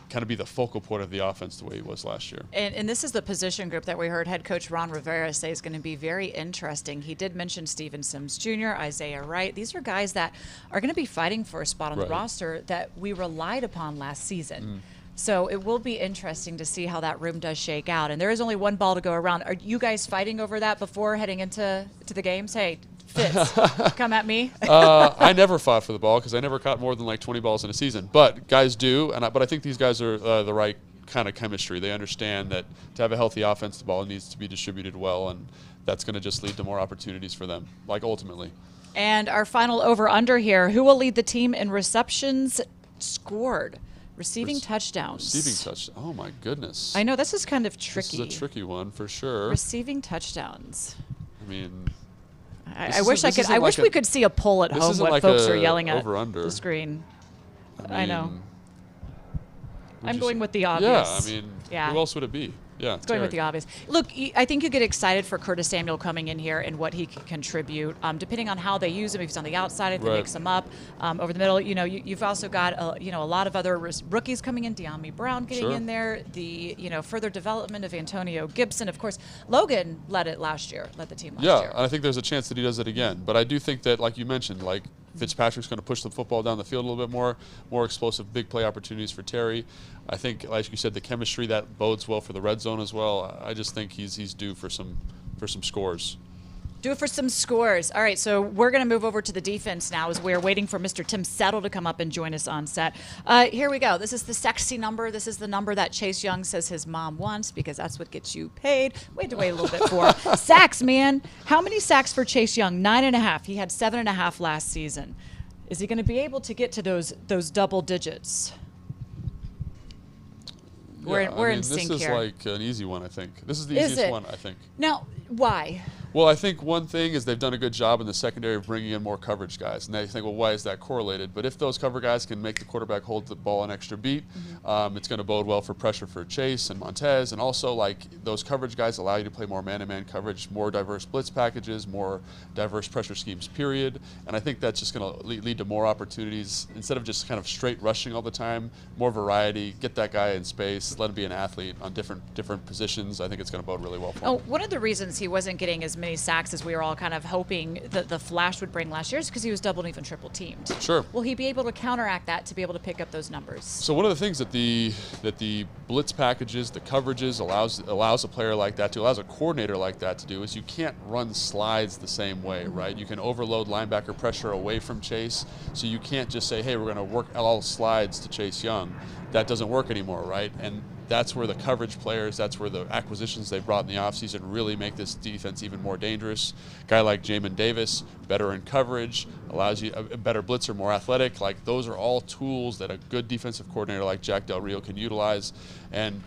kind of be the focal point of the offense the way he was last year. And this is the position group that we heard head coach Ron Rivera say is going to be very interesting. He did mention Steven Sims Jr., Isaiah Wright. These are guys that are going to be fighting for a spot on the roster that we relied upon last season. So it will be interesting to see how that room does shake out. And there is only one ball to go around. Are you guys fighting over that before heading into the games? Hey, Fitz, come at me. I never fought for the ball because I never caught more than like 20 balls in a season. But guys do, but I think these guys are the right kind of chemistry. They understand that to have a healthy offense, the ball needs to be distributed well, and that's going to just lead to more opportunities for them, like ultimately. And our final over-under here, who will lead the team in receptions scored? Receiving touchdowns. Receiving touchdowns. Oh, my goodness. I know, this is kind of tricky. This is a tricky one for sure. Receiving touchdowns. I mean, I wish we could see a poll at home what folks are yelling at the screen. I know. I'm going with the obvious. Yeah, I mean, who else would it be? Yeah, it's going with the obvious. Look, I think you get excited for Curtis Samuel coming in here and what he can contribute. Depending on how they use him, if he's on the outside, if they mix him up over the middle. You know, you've also got a lot of other rookies coming in. De'Ami Brown getting in there. The further development of Antonio Gibson. Of course, Logan led the team last year. Yeah, and I think there's a chance that he does it again. But I do think that, like you mentioned, like Fitzpatrick's going to push the football down the field a little bit more explosive, big play opportunities for Terry. I think, like you said, the chemistry that bodes well for the red zone as well. I just think he's due for some scores. Due for some scores. All right, so we're going to move over to the defense now as we're waiting for Mr. Tim Settle to come up and join us on set. Here we go. This is the sexy number. This is the number that Chase Young says his mom wants because that's what gets you paid. We had to wait a little bit for sacks, man. How many sacks for Chase Young? 9.5. He had 7.5 last season. Is he going to be able to get to those double digits? We're in sync here. This is like an easy one, I think. This is the easiest one, I think. Now, why? Well, I think one thing is they've done a good job in the secondary of bringing in more coverage guys. And they think, well, why is that correlated? But if those cover guys can make the quarterback hold the ball an extra beat, it's going to bode well for pressure for Chase and Montez. And also, like, those coverage guys allow you to play more man-to-man coverage, more diverse blitz packages, more diverse pressure schemes, period. And I think that's just going to lead to more opportunities. Instead of just kind of straight rushing all the time, more variety, get that guy in space, let him be an athlete on different positions. I think it's going to bode really well for him. One of the reasons he wasn't getting as many sacks as we were all kind of hoping that the Flash would bring last year is because he was double and even triple teamed. Sure. Will he be able to counteract that to be able to pick up those numbers? So one of the things that the blitz packages, the coverages allows a player like that to, allows a coordinator like that to do is you can't run slides the same way, right? You can overload linebacker pressure away from Chase, so you can't just say, hey, we're going to work all slides to Chase Young. That doesn't work anymore, right? And that's where the coverage players, that's where the acquisitions they brought in the offseason really make this defense even more dangerous. A guy like Jamin Davis, better in coverage, allows you a better blitzer, more athletic. Like, those are all tools that a good defensive coordinator like Jack Del Rio can utilize and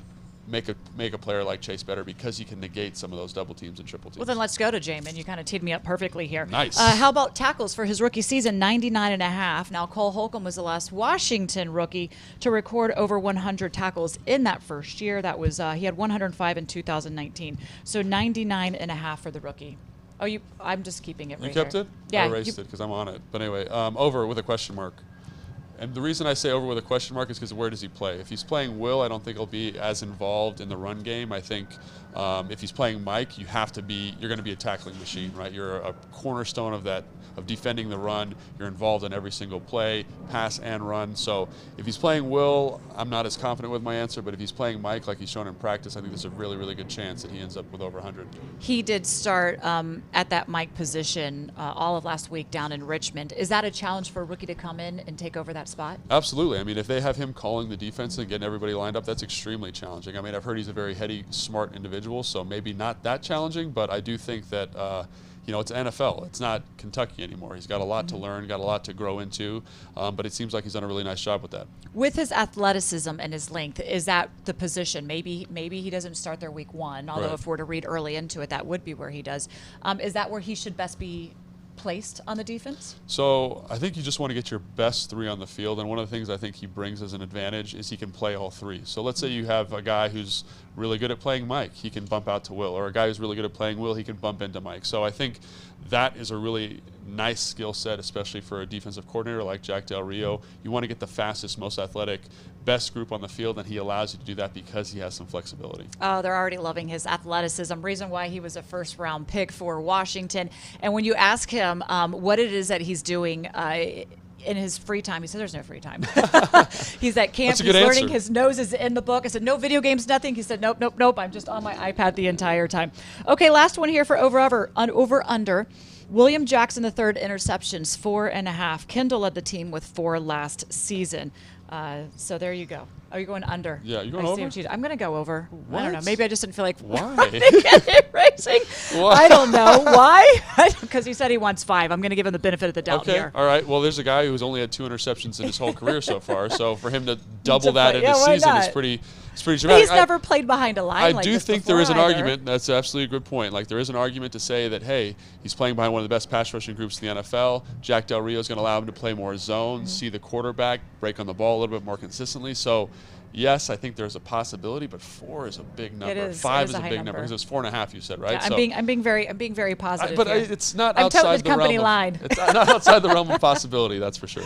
make a player like Chase better because he can negate some of those double teams and triple teams. Well, then let's go to Jamin. You kind of teed me up perfectly here. Nice. How about tackles for his rookie season? 99.5. Now, Cole Holcomb was the last Washington rookie to record over 100 tackles in that first year. That was he had 105 in 2019. So 99.5 for the rookie. Oh, I'm just keeping it right here. You kept it? Yeah. I erased it because I'm on it. But anyway, over with a question mark. And the reason I say over with a question mark is because where does he play? If he's playing Will, I don't think he'll be as involved in the run game. I think if he's playing Mike, you're going to be a tackling machine, right? You're a cornerstone of defending the run. You're involved in every single play, pass and run. So if he's playing Will, I'm not as confident with my answer, but if he's playing Mike like he's shown in practice, I think there's a really, really good chance that he ends up with over 100. He did start at that Mike position all of last week down in Richmond. Is that a challenge for a rookie to come in and take over that spot? Absolutely. I mean, if they have him calling the defense and getting everybody lined up, that's extremely challenging. I mean, I've heard he's a very heady, smart individual, so maybe not that challenging, but I do think that, it's NFL. It's not Kentucky anymore. He's got a lot to learn, got a lot to grow into, but it seems like he's done a really nice job with that. With his athleticism and his length, is that the position? Maybe he doesn't start there week one, although if we're to read early into it, that would be where he does. Is that where he should best be placed on the defense? So I think you just want to get your best three on the field, and one of the things I think he brings as an advantage is he can play all three. So let's say you have a guy who's really good at playing Mike, he can bump out to Will, or a guy who's really good at playing Will, he can bump into Mike. So I think that is a really nice skill set, especially for a defensive coordinator like Jack Del Rio. You want to get the fastest, most athletic, best group on the field, and he allows you to do that because he has some flexibility. Oh, they're already loving his athleticism. Reason why he was a first-round pick for Washington. And when you ask him what it is that he's doing in his free time, he said there's no free time. He's at camp. He's learning. Answer. His nose is in the book. I said, no video games, nothing. He said, nope, nope, nope. I'm just on my iPad the entire time. Okay, last one here for over-under. William Jackson III interceptions, 4.5. Kendall led the team with 4 last season. So there you go. Are you going under? Yeah, you going over? I'm going to go over. What? I don't know. Maybe I just didn't feel like Why? racing. I don't know. Why? Because he said he wants 5. I'm going to give him the benefit of the doubt here. All right. Well, there's a guy who's only had 2 interceptions in his whole career so far. So for him to double that in a season is pretty dramatic. He's never played behind a line like this this think before there is an either. argument. That's absolutely a good point. Like, there is an argument to say that, hey, he's playing behind one of the best pass rushing groups in the NFL. Jack Del Rio is going to allow him to play more zone, see the quarterback, break on the ball a little bit more consistently. So, yes, I think there's a possibility, but 4 is a big number. It is. 5 It is is a a high big number. number because it was 4.5. You said, right? Yeah, So, I'm being very positive. but here. it's not I'm outside toting the company realm. line. It's not outside the realm of possibility. That's for sure.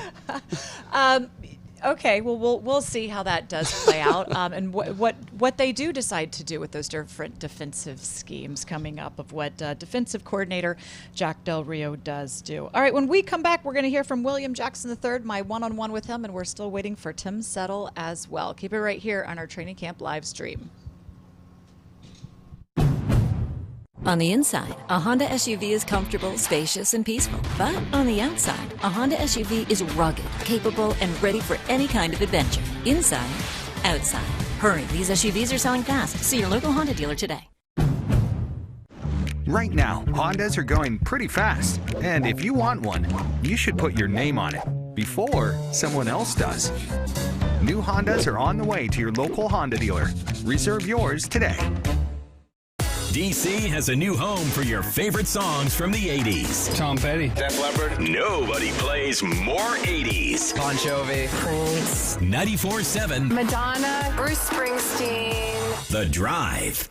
Okay, well, we'll see how that does play out, and what they do decide to do with those different defensive schemes coming up of what defensive coordinator Jack Del Rio does do. All right, when we come back, we're going to hear from William Jackson III, my one-on-one with him, and we're still waiting for Tim Settle as well. Keep it right here on our Training Camp live stream. On the inside, a Honda SUV is comfortable, spacious, and peaceful. But on the outside, a Honda SUV is rugged, capable, and ready for any kind of adventure. Inside, outside. Hurry, these SUVs are selling fast. See your local Honda dealer today. Right now, Hondas are going pretty fast. And if you want one, you should put your name on it before someone else does. New Hondas are on the way to your local Honda dealer. Reserve yours today. DC has a new home for your favorite songs from the 80s. Tom Petty. Def Leppard. Nobody plays more 80s. Bon Jovi. Prince. 94.7. Madonna. Bruce Springsteen. The Drive.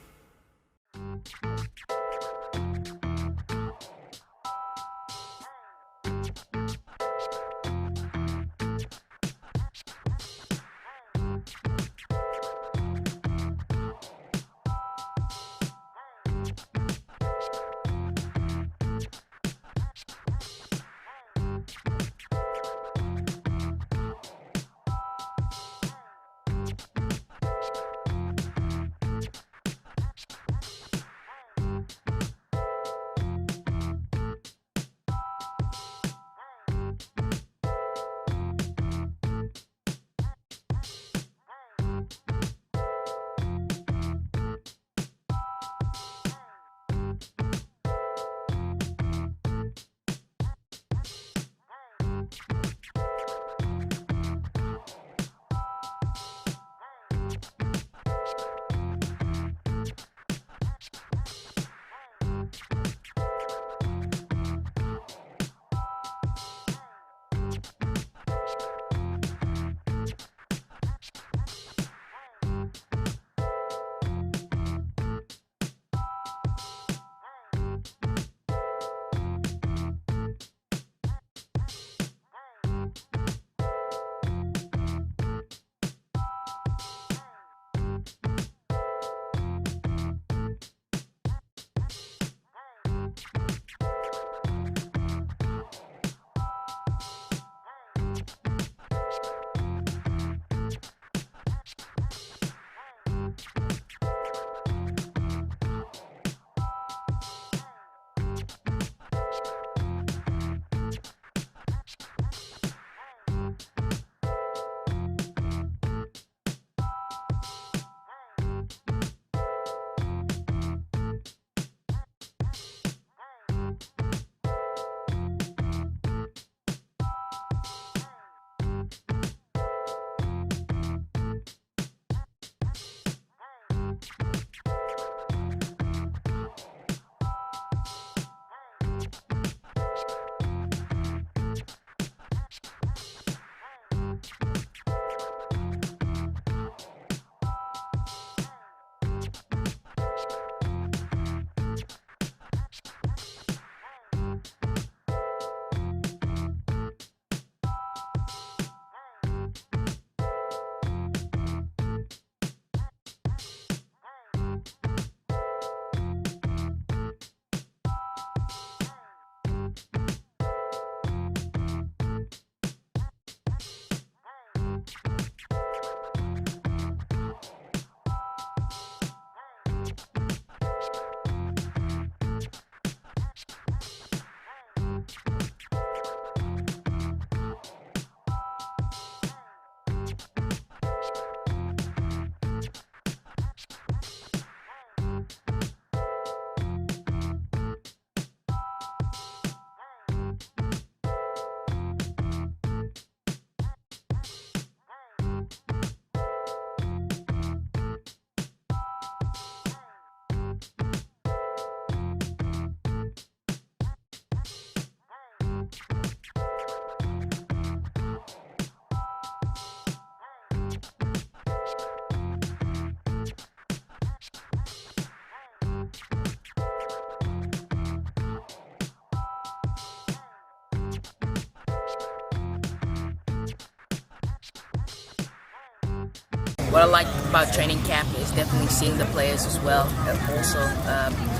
what I like about training camp is definitely seeing the players as well. Also,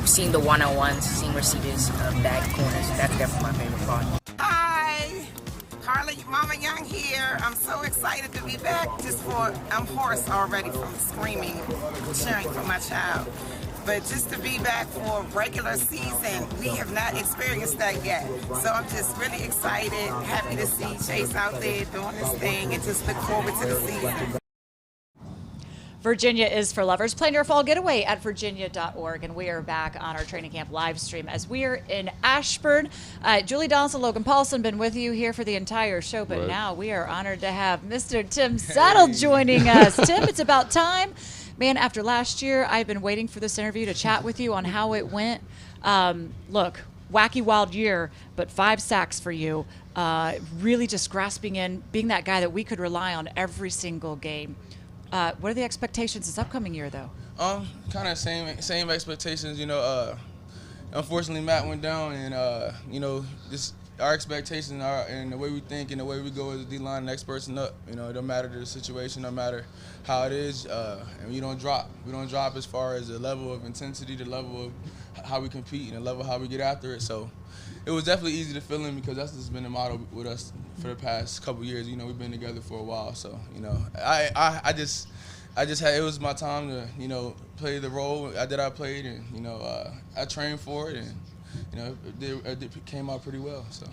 seeing the one-on-ones, seeing receivers, back corners. That's definitely my favorite part. Hi, Carly, Mama Young here. I'm so excited to be back. I'm hoarse already from screaming, cheering for my child. But just to be back for regular season, we have not experienced that yet. So I'm just really excited, happy to see Chase out there doing this thing, and just look forward to the season. Virginia is for lovers. Plan your fall getaway at virginia.org. And we are back on our training camp live stream as we are in Ashburn. Julie Donaldson, Logan Paulson, been with you here for the entire show, but now we are honored to have Mr. Tim Settle joining us. Tim, it's about time. Man, after last year, I've been waiting for this interview to chat with you on how it went. Look, wacky, wild year, but 5 sacks for you. Really just grasping in, being that guy that we could rely on every single game. What are the expectations this upcoming year, though? Kind of same expectations. Unfortunately, Matt went down, and just our expectations are, and the way we think and the way we go as a D-line, next person up. It don't matter the situation, no matter how it is, and we don't drop. We don't drop as far as the level of intensity, the level of how we compete, and the level of how we get after it. So it was definitely easy to fill in because that's just been the motto with us for the past couple years. We've been together for a while, so I just had, it was my time to play the role that I played, and I trained for it, and it came out pretty well. So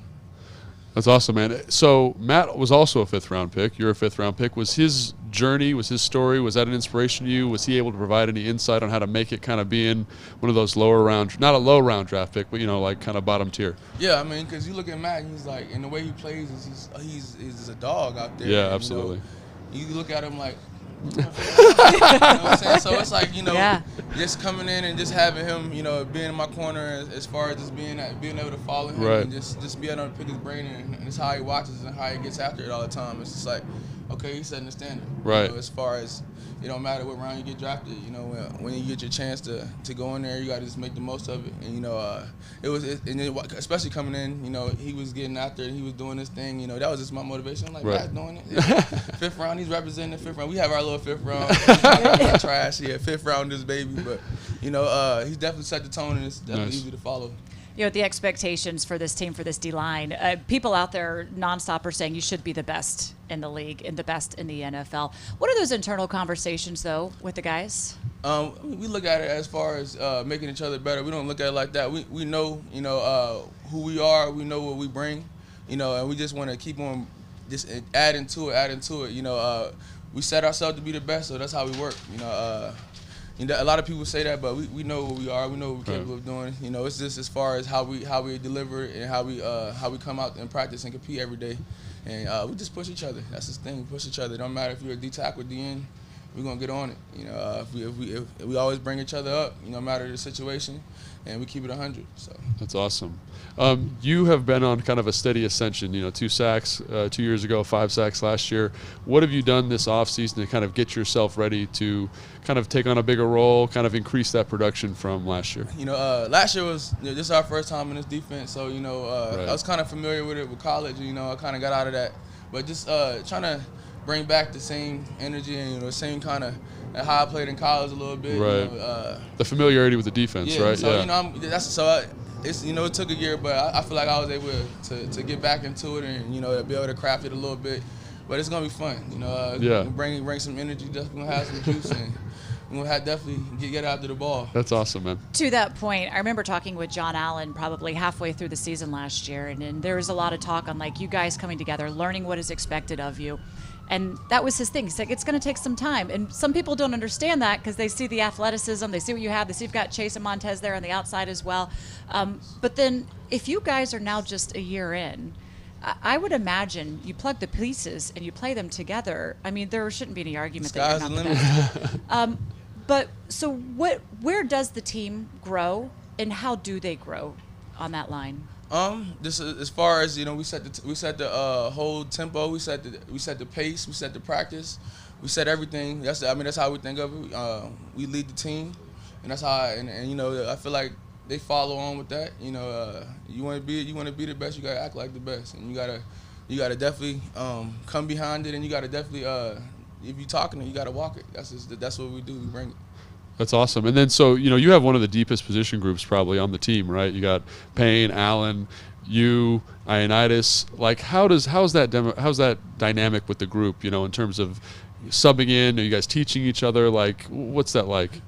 that's awesome, man. So Matt was also a 5th-round pick. You're a 5th-round pick. Was his journey, was his story, was that an inspiration to you? Was he able to provide any insight on how to make it kind of being one of those lower round, not a low round draft pick, but like kind of bottom tier? Yeah, because you look at Matt, and he's like, and the way he plays is he's a dog out there. Yeah, absolutely. You look at him like, you know what I'm saying? So it's like, just coming in and just having him, being in my corner as far as just being able to follow him, and just being able to pick his brain, and it's how he watches and how he gets after it all the time. It's just like, okay, he's setting the standard. Right. As far as it don't matter what round you get drafted, when you get your chance to go in there, you got to just make the most of it. And especially coming in, he was getting after it, he was doing this thing. That was just my motivation. I'm like, Matt's doing it. 5th round, he's representing the 5th round. We have our little 5th round. Trash, 5th rounders, baby. But he's definitely set the tone, and it's definitely easy to follow. The expectations for this team, for this D-line, people out there nonstop are saying you should be the best in the league and the best in the NFL. What are those internal conversations, though, with the guys? We look at it as far as making each other better. We don't look at it like that. We know, who we are. We know what we bring, and we just want to keep on just adding to it. We set ourselves to be the best, so that's how we work. A lot of people say that, but we know what we are. We know what we're capable of doing. It's just as far as how we deliver it and how we come out and practice and compete every day. And we just push each other. That's the thing. We push each other. It don't matter if you're a D-tackle or D-end. We're gonna get on it. If we always bring each other up, no matter the situation, and we keep it 100. So that's awesome. You have been on kind of a steady ascension. 2 sacks 2 years ago, 5 sacks last year. What have you done this offseason to kind of get yourself ready to kind of take on a bigger role, kind of increase that production from last year? Last year was this is our first time in this defense, so I was kind of familiar with it with college. I kind of got out of that, but just trying to bring back the same energy and the same kind of how I played in college a little bit. Right. The familiarity with the defense, right? So, it took a year, but I feel like I was able to get back into it and be able to craft it a little bit. But it's gonna be fun. Bring some energy. Definitely gonna have some juice and we're gonna definitely get after the ball. That's awesome, man. To that point, I remember talking with John Allen probably halfway through the season last year, and there was a lot of talk on you guys coming together, learning what is expected of you. And that was his thing. He's like, it's going to take some time. And some people don't understand that because they see the athleticism, they see what you have, they see you've got Chase and Montez there on the outside as well. But then if you guys are now just a year in, I would imagine you plug the pieces and you play them together. I mean, there shouldn't be any argument that you're not the best. But so where does the team grow and how do they grow on that line? This is, as far as we set the whole tempo, we set the pace, we set the practice, we set everything. That's how we think of it. We lead the team, and that's how. I feel like they follow on with that. You want to be the best, you gotta act like the best, and you gotta definitely come behind it, and you gotta definitely if you're talking it, you got to walk it. That's what we do. We bring it. That's awesome. And then, so, you have one of the deepest position groups probably on the team, right? You got Payne, Allen, you, Ioannidis. Like, how's that dynamic with the group, in terms of subbing in? Are you guys teaching each other? Like, what's that like?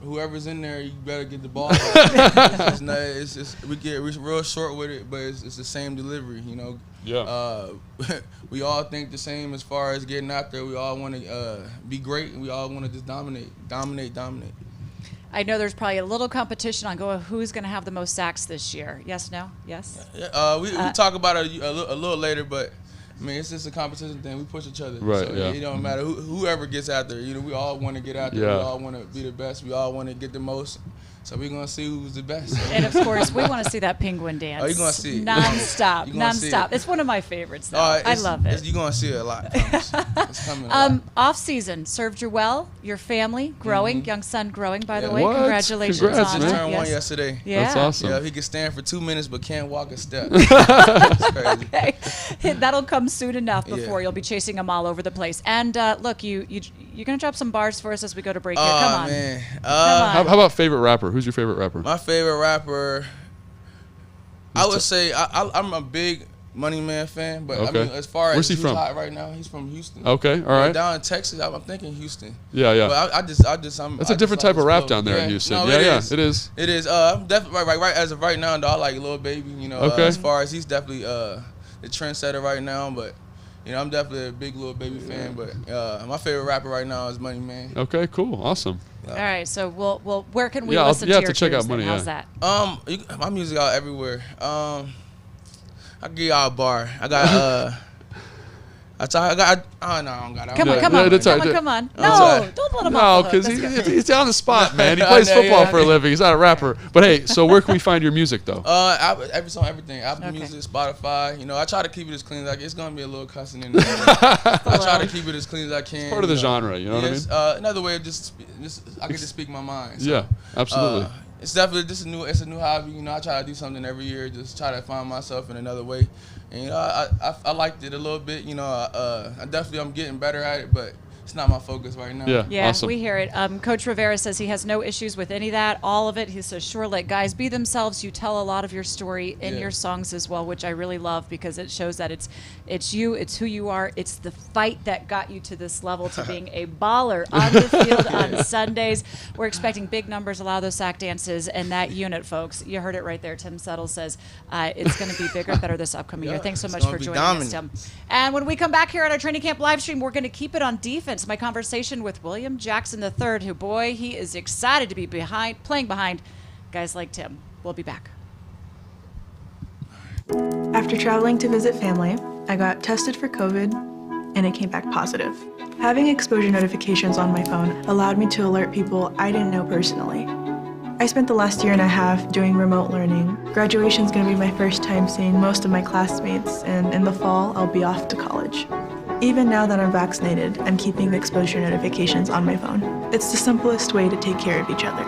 Whoever's in there, you better get the ball. We get real short with it, but it's the same delivery, Yeah. We all think the same as far as getting out there. We all want to be great, and we all want to just dominate. I know there's probably a little competition on who's going to have the most sacks this year. Yes, no, yes. We talk about it a little later, but I mean, it's just a competition thing. We push each other. Right, so yeah. It don't matter whoever gets out there. We all want to get out there. Yeah. We all want to be the best. We all want to get the most. So we're going to see who's the best. And, of course, we want to see that penguin dance. Oh, you're going to see it. Non-stop. It's one of my favorites, though. I love it. You're going to see it a lot. I promise. It's coming a lot. Off-season served you well. Your family growing, young son growing, by the way. What? Congratulations Congrats, on man. it. Turned 1 yesterday. Yeah. That's awesome. Yeah, he can stand for 2 minutes but can't walk a step. It's crazy. Okay. That'll come soon enough before you'll be chasing them all over the place. And look, you're going to drop some bars for us as we go to break here. Come on. Man. How about favorite rapper? Who's your favorite rapper? My favorite rapper, I would say I'm a big Money Man fan, but I mean, as far Where's as he who's from? hot right now, he's from Houston. Okay, all right. Down in Texas, I'm thinking Houston. Yeah. But I'm That's a different type of rap down there in Houston. No, It it is. I'm definitely right as of right now, though, I like Lil Baby. Okay. As far as he's definitely the trendsetter right now, but. I'm definitely a big Lil Baby fan, but my favorite rapper right now is Money Man. Okay, cool, awesome. All right, so we'll where can we Yeah, listen to have your to check out tunes Money. then? How's that? My music out everywhere. I give y'all a bar. I got I don't got it. Come on. No, don't let him off the hook. Because he's on the spot, man. He plays football for a living. He's not a rapper. But hey, so where can we find your music, though? Everything. Apple Music, Spotify. I try to keep it as clean as it's gonna be a little cussing in there. I try to keep it as clean as I can. It's part of the genre, you know what I mean? Another way of just I can just speak my mind. So, yeah, absolutely. It's definitely it's a new hobby. I try to do something every year, just try to find myself in another way. And I liked it a little bit. I'm getting better at it, but it's not my focus right now. Yeah, awesome. We hear it. Coach Rivera says he has no issues with any of that, all of it. He says, sure, let guys be themselves. You tell a lot of your story in your songs as well, which I really love because it shows that it's you, it's who you are, it's the fight that got you to this level, to being a baller on the field on Sundays. We're expecting big numbers, a lot of those sack dances, and that unit, folks. You heard it right there. Tim Settle says it's going to be bigger and better this upcoming year. Thanks so much for joining us, Tim. And when we come back here on our training camp live stream, we're going to keep it on defense. My conversation with William Jackson III, who, boy, he is excited to be playing behind guys like Tim. We'll be back. After traveling to visit family, I got tested for COVID and it came back positive. Having exposure notifications on my phone allowed me to alert people I didn't know personally. I spent the last year and a half doing remote learning. Graduation's gonna be my first time seeing most of my classmates, and in the fall, I'll be off to college. Even now that I'm vaccinated, I'm keeping the exposure notifications on my phone. It's the simplest way to take care of each other.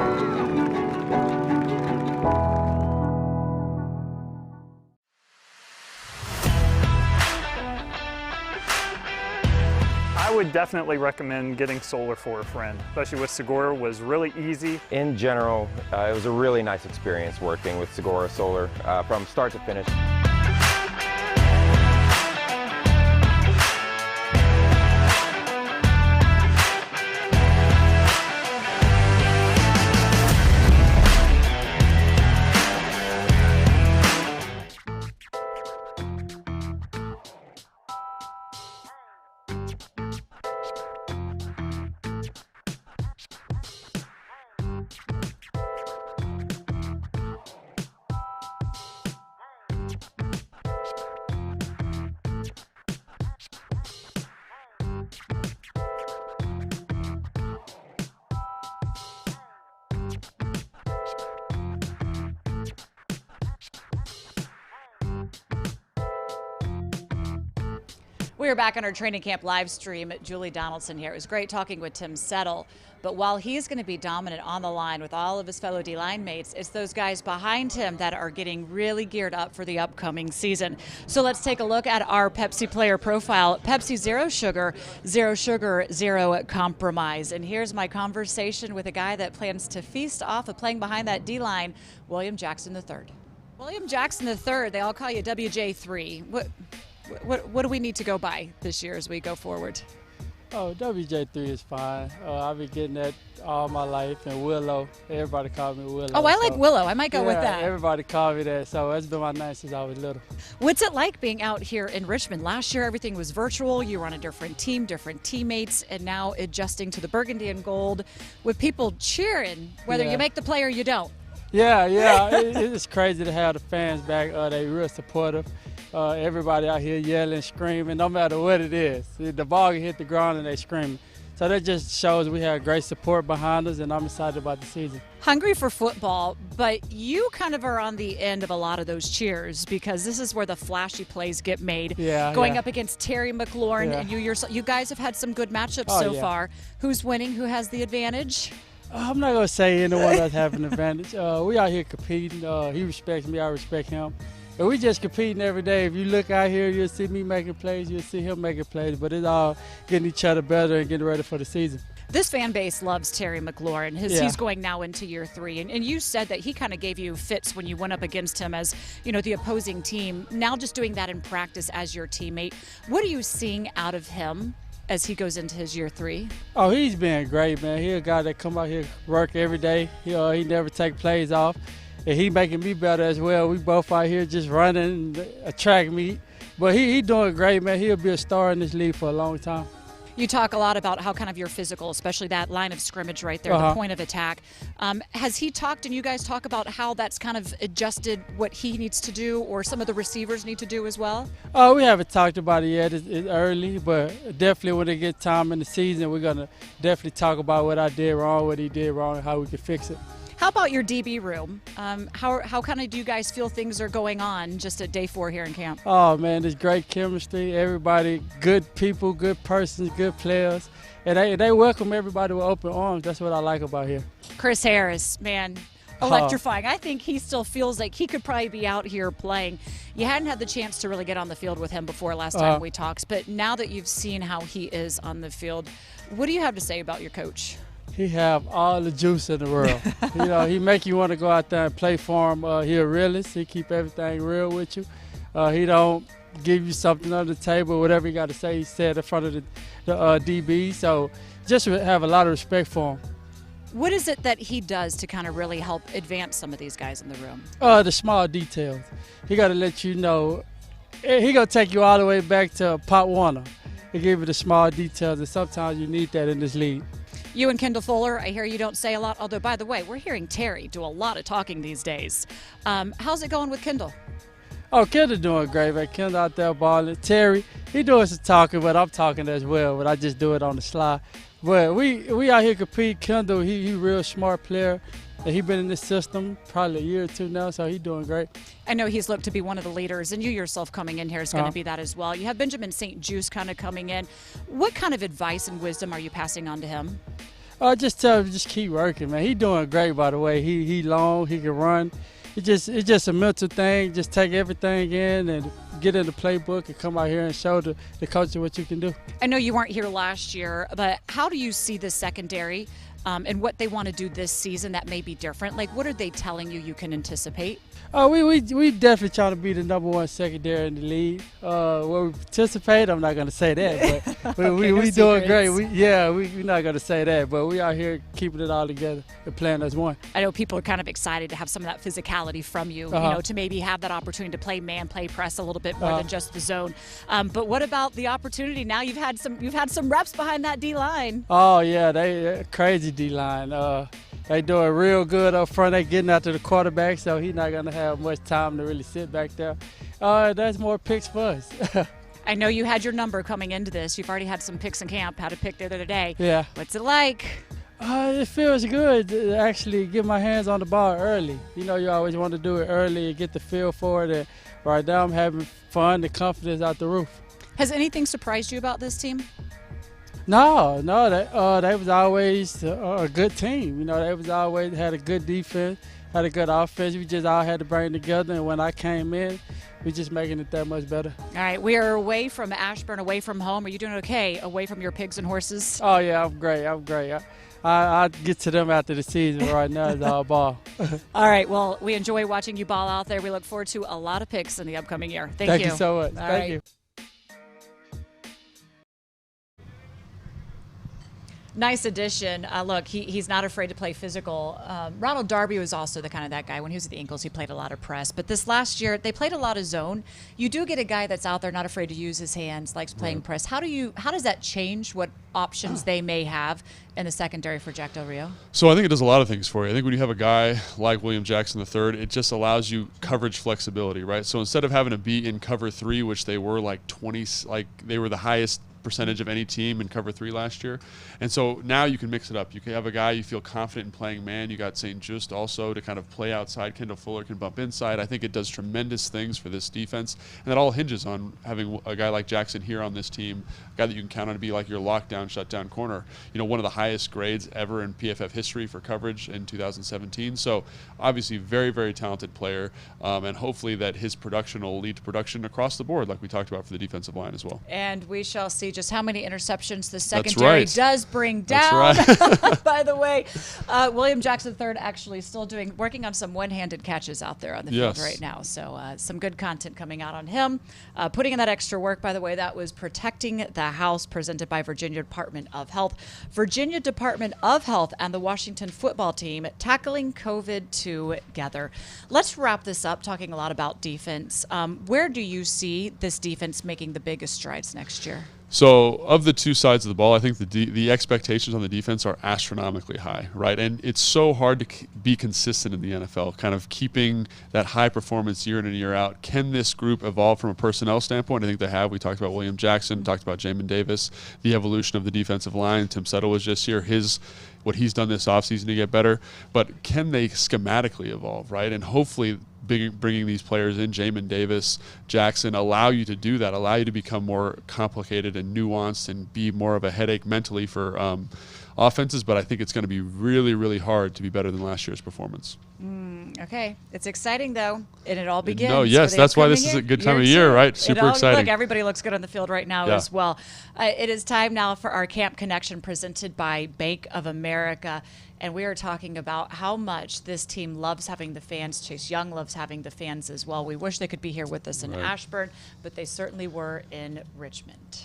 I would definitely recommend getting solar for a friend, especially with Segura. Was really easy. In general, it was a really nice experience working with Segura Solar from start to finish. We are back on our training camp live stream. Julie Donaldson here. It was great talking with Tim Settle. But while he's going to be dominant on the line with all of his fellow D-line mates, it's those guys behind him that are getting really geared up for the upcoming season. So let's take a look at our Pepsi player profile. Pepsi Zero Sugar, Zero Compromise. And here's my conversation with a guy that plans to feast off of playing behind that D-line, William Jackson III. William Jackson III, they all call you WJ3. What do we need to go by this year as we go forward? Oh, WJ3 is fine. I've been getting that all my life. And Willow, everybody called me Willow. Oh, I like Willow. I might go with that. Everybody called me that, so that's been my name since I was little. What's it like being out here in Richmond? Last year, everything was virtual. You were on a different team, different teammates, and now adjusting to the burgundy and gold with people cheering, whether you make the play or you don't. Yeah, it's crazy to have the fans back. They're real supportive. Everybody out here yelling, screaming, no matter what it is. The ball can hit the ground and they screaming. So that just shows we have great support behind us, and I'm excited about the season. Hungry for football, but you kind of are on the end of a lot of those cheers because this is where the flashy plays get made. Going up against Terry McLaurin, and you guys have had some good matchups so far. Who's winning? Who has the advantage? I'm not going to say anyone that's having an advantage. We out here competing. He respects me, I respect him. And we just competing every day. If you look out here, you'll see me making plays, you'll see him making plays, but it's all getting each other better and getting ready for the season. This fan base loves Terry McLaurin. He's going now into year 3. And you said that he kind of gave you fits when you went up against him as, the opposing team. Now just doing that in practice as your teammate. What are you seeing out of him as he goes into his year 3? Oh, he's been great, man. He's a guy that come out here, work every day. He never take plays off. And he making me better as well. We both out here just running a track meet. But he doing great, man. He'll be a star in this league for a long time. You talk a lot about how kind of you're physical, especially that line of scrimmage right there, the point of attack. Has he talked, and you guys talk about how that's kind of adjusted what he needs to do or some of the receivers need to do as well? Oh, we haven't talked about it yet. It's early, but definitely when they get time in the season, we're going to definitely talk about what I did wrong, what he did wrong, and how we can fix it. How about your DB room? How kind of do you guys feel things are going on just at day 4 here in camp? Oh, man, there's great chemistry. Everybody, good people, good persons, good players. And they welcome everybody with open arms. That's what I like about here. Chris Harris, man, electrifying. I think he still feels like he could probably be out here playing. You hadn't had the chance to really get on the field with him before last time we talked, but now that you've seen how he is on the field, what do you have to say about your coach? He have all the juice in the world. He make you want to go out there and play for him. He a realist. He keep everything real with you. He don't give you something on the table. Whatever you got to say, he said in front of the DB. So just have a lot of respect for him. What is it that he does to kind of really help advance some of these guys in the room? The small details. He got to let you know. He gonna take you all the way back to Pop Warner. He give you the small details, and sometimes you need that in this league. You and Kendall Fuller, I hear you don't say a lot, although, by the way, we're hearing Terry do a lot of talking these days. How's it going with Kendall? Oh, Kendall doing great, man. Kendall out there balling. Terry, he doing some talking, but I'm talking as well, but I just do it on the sly. But we out here compete. Kendall, he real smart player. And he been in this system probably a year or 2 now, so he's doing great. I know he's looked to be one of the leaders, and you yourself coming in here is going to be that as well. You have Benjamin St. Juice kind of coming in. What kind of advice and wisdom are you passing on to him? Just tell him just keep working, man. He doing great, by the way. He long, he can run. It's just a mental thing. Just take everything in and get in the playbook and come out here and show the coach what you can do. I know you weren't here last year, but how do you see the secondary and what they want to do this season that may be different? Like, what are they telling you can anticipate? We definitely trying to be the #1 secondary in the league. Where we participate, I'm not going to say that, but okay, we doing great. We're not going to say that, but we out here keeping it all together and playing as one. I know people are kind of excited to have some of that physicality from you, to maybe have that opportunity to play man, play press a little bit more than just the zone. But what about the opportunity now? You've had some reps behind that D line. Oh yeah, they crazy D line. They doing real good up front. They getting after the quarterback, so he's not going to have much time to really sit back there. That's more picks for us. I know you had your number coming into this. You've already had some picks in camp, had a pick the other day. Yeah. What's it like? It feels good to actually get my hands on the ball early. You always want to do it early and get the feel for it. And right now I'm having fun, the confidence out the roof. Has anything surprised you about this team? No, they was always a good team. You know, they was always had a good defense, had a good offense. We just all had to bring together, and when I came in, we just making it that much better. All right, we are away from Ashburn, away from home. Are you doing okay away from your pigs and horses? Oh, yeah, I'm great. I'll get to them after the season. Right now it's all ball. All right, well, we enjoy watching you ball out there. We look forward to a lot of picks in the upcoming year. Thank you so much. All Thank right. you. Nice addition. Look, he's not afraid to play physical. Ronald Darby was also that guy. When he was at the Eagles, he played a lot of press. But this last year, they played a lot of zone. You do get a guy that's out there, not afraid to use his hands, likes playing press. How does that change what options they may have in the secondary for Jack Del Rio? So I think it does a lot of things for you. I think when you have a guy like William Jackson III, it just allows you coverage flexibility, right? So instead of having to be in cover 3, which they were they were the highest percentage of any team in cover 3 last year. And so now you can mix it up. You can have a guy you feel confident in playing man. You got St. Just also to kind of play outside. Kendall Fuller can bump inside. I think it does tremendous things for this defense. And that all hinges on having a guy like Jackson here on this team, a guy that you can count on to be like your lockdown, shutdown corner. You know, one of the highest grades ever in PFF history for coverage in 2017. So obviously very, very talented player. And hopefully that his production will lead to production across the board like we talked about for the defensive line as well. And we shall see just how many interceptions the secondary does bring down. That's right. By the way, William Jackson III actually still working on some one-handed catches out there on the field right now. So some good content coming out on him. Putting in that extra work, by the way, that was Protecting the House, presented by Virginia Department of Health. Virginia Department of Health and the Washington football team tackling COVID together. Let's wrap this up, talking a lot about defense. Where do you see this defense making the biggest strides next year? So of the two sides of the ball, I think the expectations on the defense are astronomically high, right? And it's so hard to be consistent in the NFL, kind of keeping that high performance year in and year out. Can this group evolve from a personnel standpoint? I think they have. We talked about William Jackson, talked about Jamin Davis, the evolution of the defensive line. Tim Settle was just here. What he's done this offseason to get better. But can they schematically evolve, right? And hopefully bringing these players in, Jamin Davis, Jackson, allow you to do that, allow you to become more complicated and nuanced and be more of a headache mentally for offenses. But I think it's going to be really, really hard to be better than last year's performance. Okay. It's exciting, though, and it all begins. No, yes, that's why this is a good time of year, right? Super exciting. Look, everybody looks good on the field right now as well. It is time now for our Camp Connection presented by Bank of America. And we are talking about how much this team loves having the fans. Chase Young loves having the fans as well. We wish they could be here with us in Ashburn, but they certainly were in Richmond.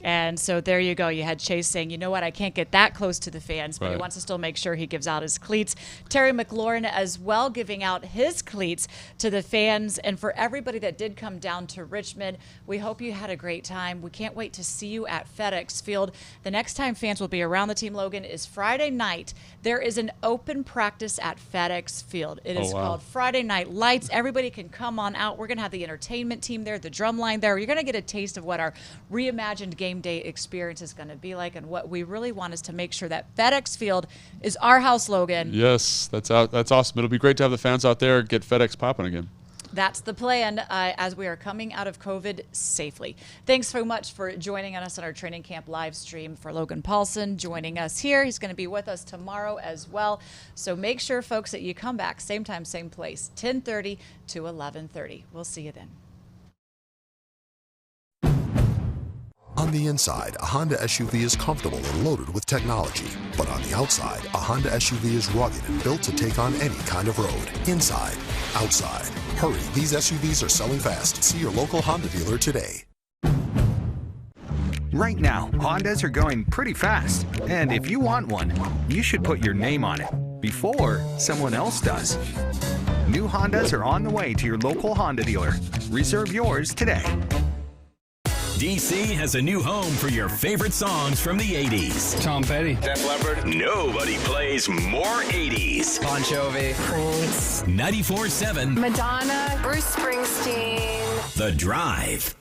And so there you go. You had Chase saying, you know what, I can't get that close to the fans, but he wants to still make sure he gives out his cleats. Terry McLaurin as well giving out his cleats to the fans. And for everybody that did come down to Richmond, we hope you had a great time. We can't wait to see you at FedEx Field. The next time fans will be around the team, Logan, is Friday night. There is an open practice at FedEx Field. It is called Friday Night Lights. Everybody can come on out. We're going to have the entertainment team there, the drum line there. You're going to get a taste of what our reimagined game day experience is going to be like, and what we really want is to make sure that FedEx Field is our house, Logan. Yes, that's awesome. It'll be great to have the fans out there, get FedEx popping again. That's the plan as we are coming out of COVID safely. Thanks so much for joining us on our training camp live stream. For Logan Paulson joining us here, he's going to be with us tomorrow as well. So make sure, folks, that you come back same time, same place, 10:30 to 11:30. We'll see you then. On the inside, a Honda SUV is comfortable and loaded with technology. But on the outside, a Honda SUV is rugged and built to take on any kind of road. Inside, outside. Hurry, these SUVs are selling fast. See your local Honda dealer today. Right now, Hondas are going pretty fast. And if you want one, you should put your name on it before someone else does. New Hondas are on the way to your local Honda dealer. Reserve yours today. DC has a new home for your favorite songs from the 80s. Tom Petty. Def Leppard. Nobody plays more 80s. Bon Jovi. Prince. 94.7. Madonna. Bruce Springsteen. The Drive.